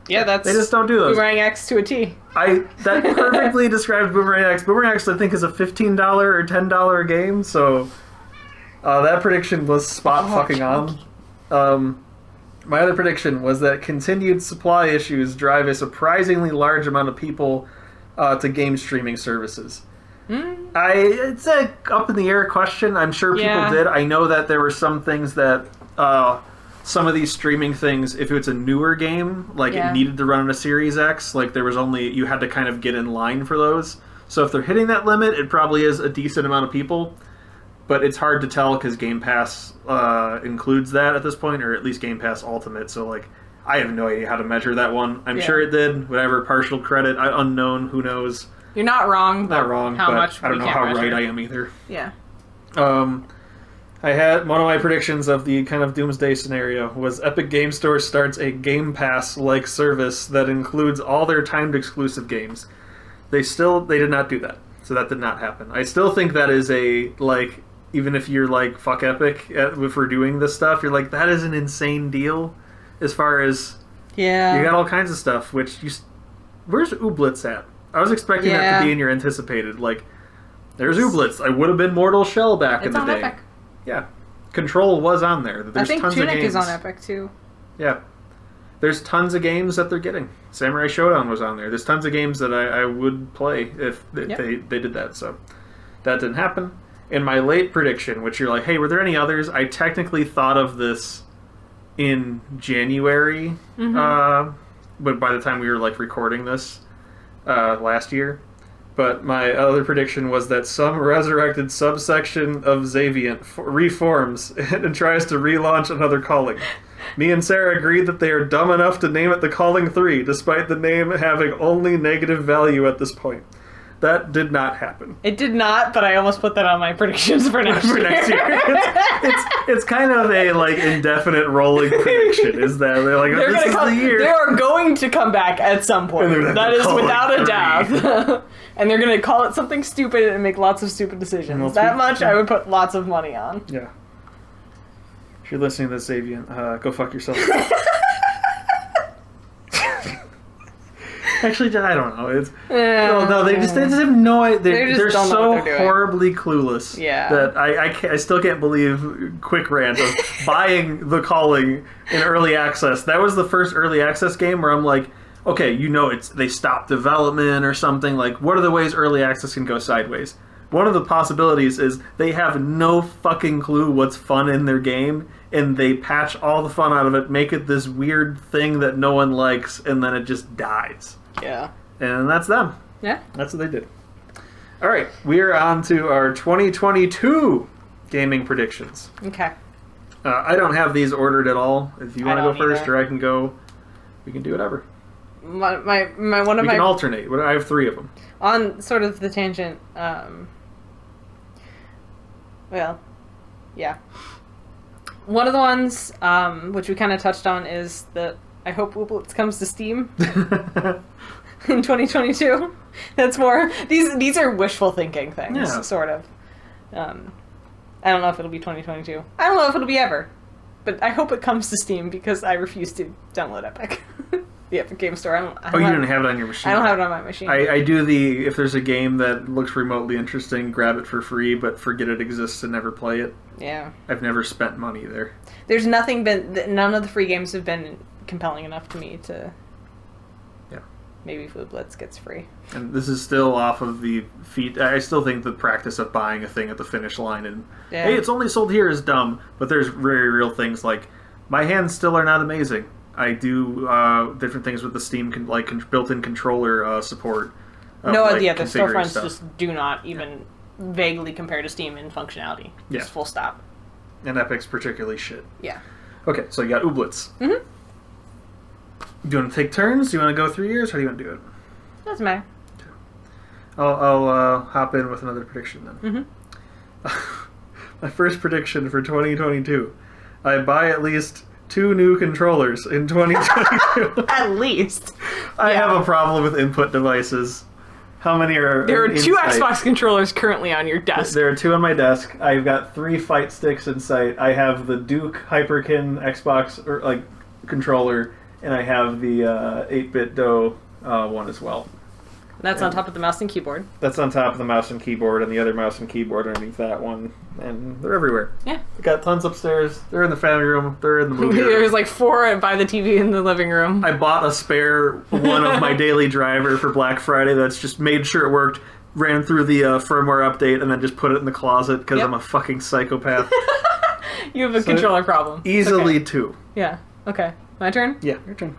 Yeah, that's... They just don't do those. Boomerang X to a T. That perfectly describes Boomerang X. Boomerang X, I think, is a $15 or $10 game, so that prediction was spot fucking on. My other prediction was that continued supply issues drive a surprisingly large amount of people to game streaming services. It's a up in the air question. I'm sure people did. I know that there were some things that some of these streaming things, if it's a newer game, like it needed to run on a Series X, like there was only, you had to kind of get in line for those. So if they're hitting that limit, it probably is a decent amount of people. But it's hard to tell because Game Pass includes that at this point, or at least Game Pass Ultimate. So like, I have no idea how to measure that one. I'm sure it did. Whatever, partial credit, unknown, who knows. You're not wrong. Not wrong, how but much I don't know how measure. right I am either. Yeah. I had one of my predictions of the kind of doomsday scenario was Epic Game Store starts a Game Pass-like service that includes all their timed exclusive games. They did not do that, so that did not happen. I still think that is a, like, even if you're like, fuck Epic if we're doing this stuff, you're like, that is an insane deal as far as you got all kinds of stuff, which where's Ooblets at? I was expecting that to be in your anticipated, like, there's Ooblets. I would have been Mortal Shell back in the day. Epic. Yeah. Control was on there. There's I think tons Tunic of games. is on Epic, too. Yeah. There's tons of games that they're getting. Samurai Showdown was on there. There's tons of games that I would play if they did that. So that didn't happen. In my late prediction, which you're like, hey, were there any others? I technically thought of this in January, but by the time we were like recording this last year. But my other prediction was that some resurrected subsection of Xaviant reforms and tries to relaunch another calling. Me and Sarah agreed that they are dumb enough to name it the Calling 3, despite the name having only negative value at this point. That did not happen. It did not, but I almost put that on my predictions for next year. It's kind of a like indefinite rolling prediction. Is that they're like, this is the year? They are going to come back at some point. That is without a doubt. And they're going to call it something stupid and make lots of stupid decisions. That much I would put lots of money on. Yeah. If you're listening to this, Xaviant, go fuck yourself. Actually, I don't know. No, they just have no idea. They're so horribly clueless. Yeah. That I still can't believe quick rant of buying The Calling in early access. That was the first early access game where I'm like, okay, they stopped development or something. Like, what are the ways early access can go sideways? One of the possibilities is they have no fucking clue what's fun in their game, and they patch all the fun out of it, make it this weird thing that no one likes, and then it just dies. Yeah. And that's them. Yeah. That's what they did. All right, we are on to our 2022 gaming predictions. Okay. I don't have these ordered at all. If you want to go first, either. or I can go, we can do whatever. We can alternate. I have 3 of them. On sort of the tangent, well, yeah. One of the ones, which we kind of touched on, is that I hope Ooblets comes to Steam in 2022. That's more... These are wishful thinking things, sort of. I don't know if it'll be 2022. I don't know if it'll be ever. But I hope it comes to Steam because I refuse to download Epic. The Epic Game Store. You didn't have it on your machine? I don't have it on my machine. I do if there's a game that looks remotely interesting, grab it for free, but forget it exists and never play it. Yeah. I've never spent money there. There's none of the free games have been compelling enough to me to... Yeah. Maybe Ooblets gets free. And this is still off of the feet. I still think the practice of buying a thing at the finish line and, hey, it's only sold here is dumb, but there's very real things like My hands still are not amazing. I do different things with the Steam built-in controller support. No, like, yeah, the configuring storefronts stuff. just do not even vaguely compare to Steam in functionality. Yeah. Just full stop. And Epic's particularly shit. Yeah. Okay, so you got Ooblets. Mm-hmm. Do you want to take turns? Do you want to go 3 years? How do you want to do it? Doesn't matter. I'll hop in with another prediction then. Mm-hmm. My first prediction for 2022. I buy at least 2 new controllers in 2022. At least. I Yeah. have a problem with input devices. How many are There are in 2 sight? Xbox controllers currently on your desk. There are 2 on my desk. I've got 3 fight sticks in sight. I have the Duke Hyperkin Xbox controller, and I have the 8-bit Do one as well. That's on top of the mouse and keyboard. That's on top of the mouse and keyboard, and the other mouse and keyboard underneath that one, and they're everywhere. Yeah. I got tons upstairs. They're in the family room. They're in the movie room. There's like 4 by the TV in the living room. I bought a spare one of my daily driver for Black Friday. That's just made sure it worked. Ran through the firmware update, and then just put it in the closet because Yep. I'm a fucking psychopath. You have a controller problem. It's Easily okay. 2. Yeah. Okay. My turn? Yeah, your turn.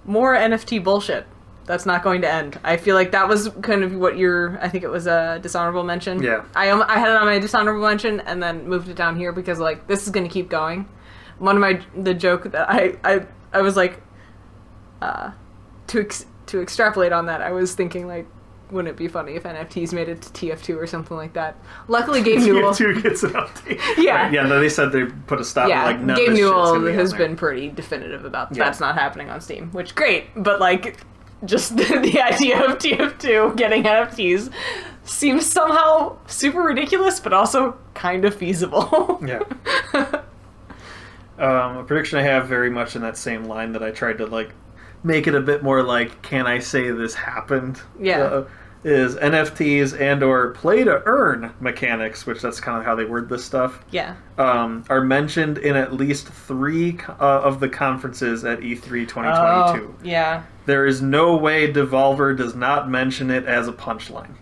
More NFT bullshit. That's not going to end. I feel like that was kind of what I think it was a dishonorable mention. Yeah. I had it on my dishonorable mention and then moved it down here because like this is going to keep going. The joke that I was like to extrapolate on that, I was thinking like, wouldn't it be funny if NFTs made it to TF2 or something like that? Luckily, Gabe Newell. TF2 gets an update. Yeah. Right, yeah, no, they said they put a stop. Yeah, Like, none Gabe of this shit's Newell gonna be has on there. been pretty definitive about Yeah. that's not happening on Steam, which great, but like just the idea of TF2 getting NFTs seems somehow super ridiculous, but also kind of feasible. Yeah. A prediction I have very much in that same line that I tried to like make it a bit more like, can I say this happened? Yeah. Is NFTs and or play to earn mechanics, which that's kind of how they word this stuff, Yeah. are mentioned in at least 3 of the conferences at E3 2022. Oh, yeah. There is no way Devolver does not mention it as a punchline.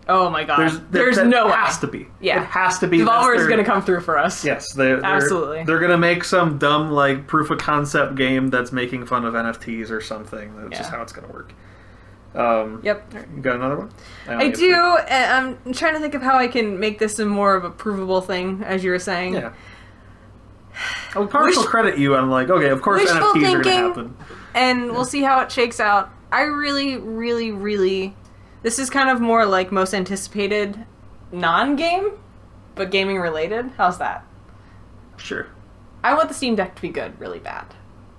Oh my god. There's that no way. has to be. Yeah. It has to be. Devolver That's is their- going to come through for us. Yes, they're Absolutely. They're gonna make some dumb like proof of concept game that's making fun of NFTs or something. That's just Yeah. how it's gonna work. Yep. You got another one? only I have do. And I'm trying to think of how I can make this a more of a provable thing, as you were saying. 3. Yeah. I'll partial credit you on like, okay, of course Wishful NFTs are thinking. gonna happen. And we'll see how it shakes out. I really, really, really... This is kind of more like most anticipated non-game, but gaming related. How's that? Sure. I want the Steam Deck to be good really bad.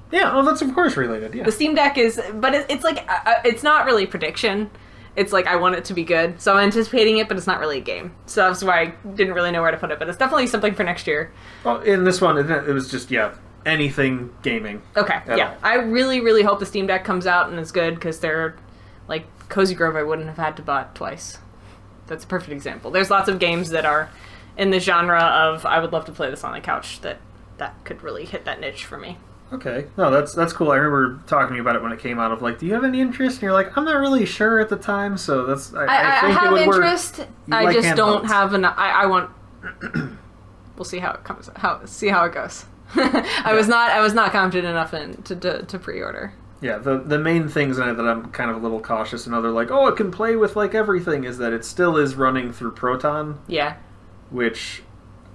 Yeah, well, that's of course related. Yeah. The Steam Deck is... But it's like... it's not really a prediction. It's like I want it to be good. So I'm anticipating it, but it's not really a game. So that's why I didn't really know where to put it. But it's definitely something for next year. Well, in this one, it was just anything gaming. Okay, At yeah. all. I really, really hope the Steam Deck comes out and is good, because they're, like, Cozy Grove I wouldn't have had to bought twice. That's a perfect example. There's lots of games that are in the genre of, I would love to play this on the couch, that could really hit that niche for me. Okay. No, that's cool. I remember talking to you about it when it came out of like, do you have any interest? And you're like, I'm not really sure at the time, so that's... I think have it would interest, work. I like just don't handhelds. have enough... I want... We'll see how it comes... see how it goes. I was not confident enough to pre-order. Yeah, the main things in it that I'm kind of a little cautious and other like, oh, it can play with like everything, is that it still is running through Proton, Yeah. which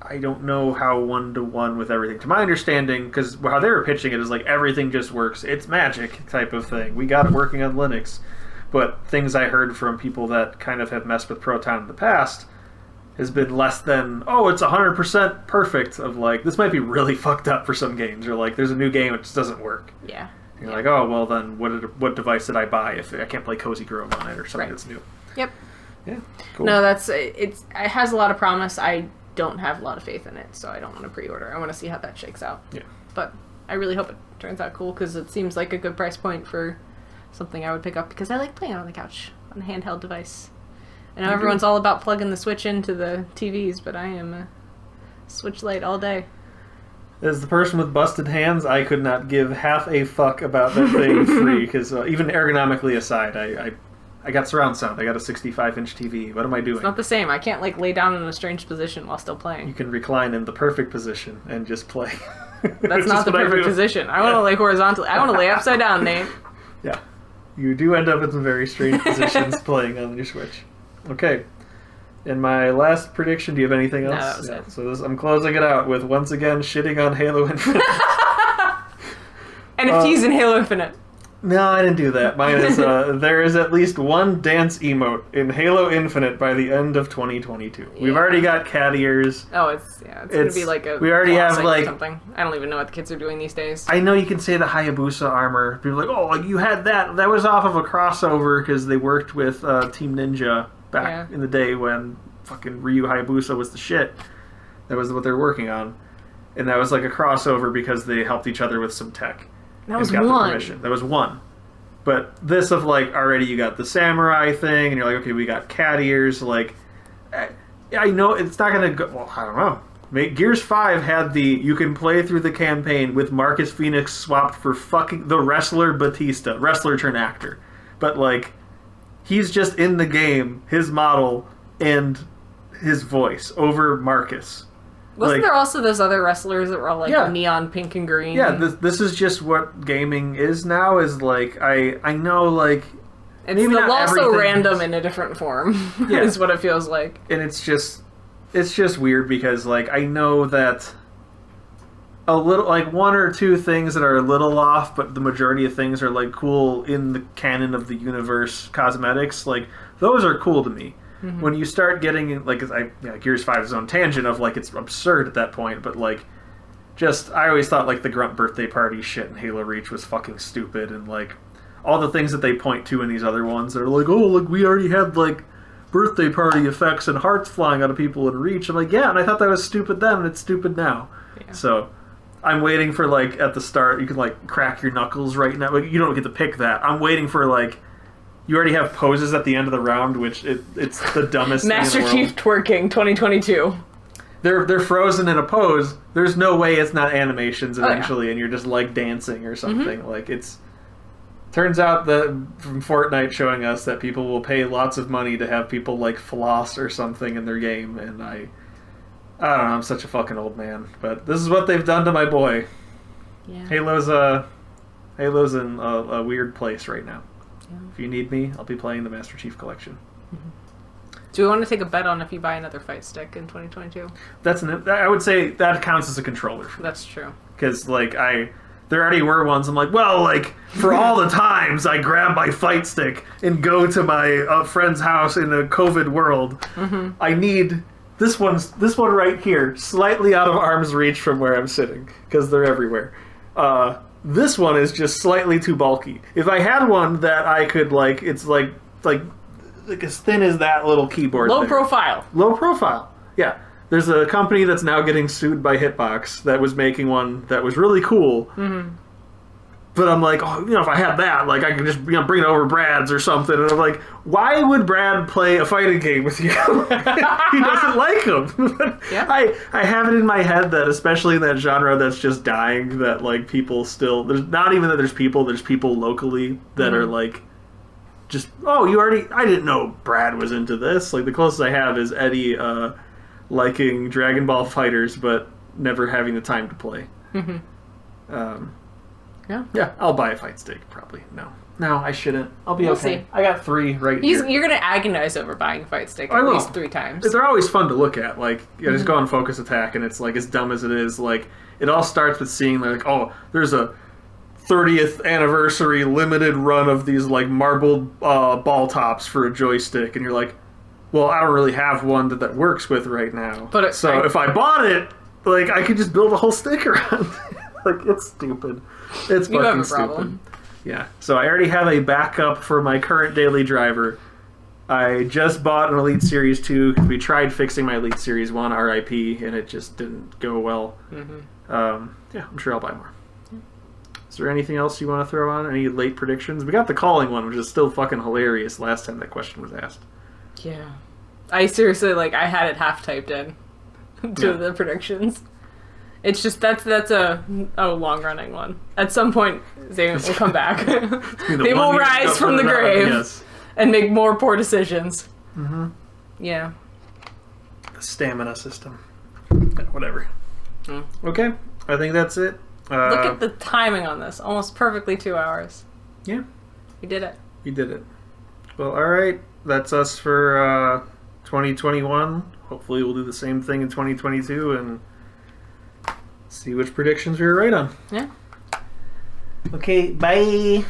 I don't know how 1-to-1 with everything. To my understanding, because how they were pitching it is like everything just works. It's magic type of thing. We got it working on Linux. But things I heard from people that kind of have messed with Proton in the past has been less than, oh, it's 100% perfect, of like, this might be really fucked up for some games, or like, there's a new game which just doesn't work. Yeah. You're like, oh, well then, what device did I buy if I can't play Cozy Grove on it or something Right. that's new? Yep. Yeah, cool. No, it has a lot of promise. I don't have a lot of faith in it, so I don't want to pre-order. I want to see how that shakes out. Yeah. But I really hope it turns out cool, because it seems like a good price point for something I would pick up, because I like playing on the couch on a handheld device. I know everyone's all about plugging the Switch into the TVs, but I am a Switch Lite all day. As the person with busted hands, I could not give half a fuck about that thing free, because even ergonomically aside, I got surround sound. I got a 65-inch TV. What am I doing? It's not the same. I can't, like, lay down in a strange position while still You playing. can recline in the perfect position and just play. That's not the perfect position. I want to lay horizontally. I want to lay upside down, Nate. Yeah. You do end up in some very strange positions playing on your Switch. Okay. And my last prediction, do you have anything else? No, that was it. So I'm closing it out with, once again, shitting on Halo Infinite. NFTs in Halo Infinite. No, I didn't do that. Mine is, there is at least one dance emote in Halo Infinite by the end of 2022. Yeah. We've already got cat ears. Oh, it's going to be like a... We already have, like... something. I don't even know what the kids are doing these days. I know you can say the Hayabusa armor. People are like, oh, you had that. That was off of a crossover because they worked with Team Ninja back in the day when fucking Ryu Hayabusa was the shit. That was what they were working on. And that was like a crossover because they helped each other with some tech. That was one. That was one. But this of like, already you got the samurai thing, and you're like, okay, we got cat ears. Like, I know it's not going to go... Well, I don't know. Gears 5 had the... You can play through the campaign with Marcus Phoenix swapped for fucking the wrestler Batista. Wrestler turned actor. But like, he's just in the game, his model, and his voice over Marcus. Wasn't there also those other wrestlers that were all like neon pink and green? Yeah, this is just what gaming is now. Is like I know like it's also random in a different form. Yeah. Is what it feels like. And it's just weird because like I know that a little like one or two things that are a little off, but the majority of things are like cool in the canon of the universe cosmetics. Like those are cool to me. Mm-hmm. When you start getting, like, Gears 5 is on tangent of, like, it's absurd at that point, but, like, I always thought, like, the Grunt birthday party shit in Halo Reach was fucking stupid, and, like, all the things that they point to in these other ones that are like, oh, look, we already had, like, birthday party effects and hearts flying out of people in Reach. I'm like, yeah, and I thought that was stupid then, and it's stupid now. Yeah. So, I'm waiting for, like, at the start, you can, like, crack your knuckles right now. Like, you don't get to pick that. I'm waiting for, like... You already have poses at the end of the round, which it's the dumbest Master thing in the world. Chief twerking 2022. They're frozen in a pose. There's no way it's not animations eventually, and you're just like dancing or something. Mm-hmm. Like it's. Turns out that from Fortnite showing us that people will pay lots of money to have people like floss or something in their game, and I don't know. I'm such a fucking old man, but this is what they've done to my boy. Yeah. Halo's in a weird place right now. Yeah. If you need me, I'll be playing the Master Chief Collection. Mm-hmm. Do we want to take a bet on if you buy another fight stick in 2022? I would say that counts as a controller. That's true. Because like there already were ones. I'm like, well, like for all the times I grab my fight stick and go to my friend's house in a COVID world, mm-hmm. I need this one right here, slightly out of arm's reach from where I'm sitting because they're everywhere. This one is just slightly too bulky. If I had one that I could, like, it's like as thin as that little keyboard. Low profile. Low profile. Yeah. There's a company that's now getting sued by Hitbox that was making one that was really cool. Mm-hmm. But I'm like, oh, if I had that, like, I could just bring it over Brad's or something. And I'm like, why would Brad play a fighting game with you? He doesn't like them. Yeah. I have it in my head that, especially in that genre that's just dying, that, like, people still... There's not even that there's people locally that are, like, just, I didn't know Brad was into this. Like, the closest I have is Eddie liking Dragon Ball Fighters, but never having the time to play. Mm-hmm. Yeah, I'll buy a fight stick, probably. No, I shouldn't. I'll be okay. See. I got 3 right here. You're going to agonize over buying a fight stick at least 3 times. They're always fun to look at. Like, just go on Focus Attack, and it's, like, as dumb as it is. Like, it all starts with seeing, like, oh, there's a 30th anniversary limited run of these, like, marbled ball tops for a joystick. And you're like, well, I don't really have one that works with right now. So if I bought it, like, I could just build a whole stick around it. Like, it's stupid. It's you fucking have a problem. Stupid. Yeah. So I already have a backup for my current daily driver. I just bought an Elite Series 2 because we tried fixing my Elite Series 1 RIP and it just didn't go well. Mm-hmm. Yeah, I'm sure I'll buy more. Is there anything else you want to throw on? Any late predictions? We got the calling one, which is still fucking hilarious last time that question was asked. Yeah. I seriously, I had it half typed in to the predictions. It's just that's a long running one. At some point, they will come back. They will rise from the grave and make more poor decisions. Mm-hmm. Yeah. The stamina system. Whatever. Okay, I think that's it. Look at the timing on this. Almost perfectly 2 hours. Yeah. We did it. You did it. Well, all right. That's us for 2021. Hopefully we'll do the same thing in 2022 and see which predictions we were right on. Yeah. Okay, bye.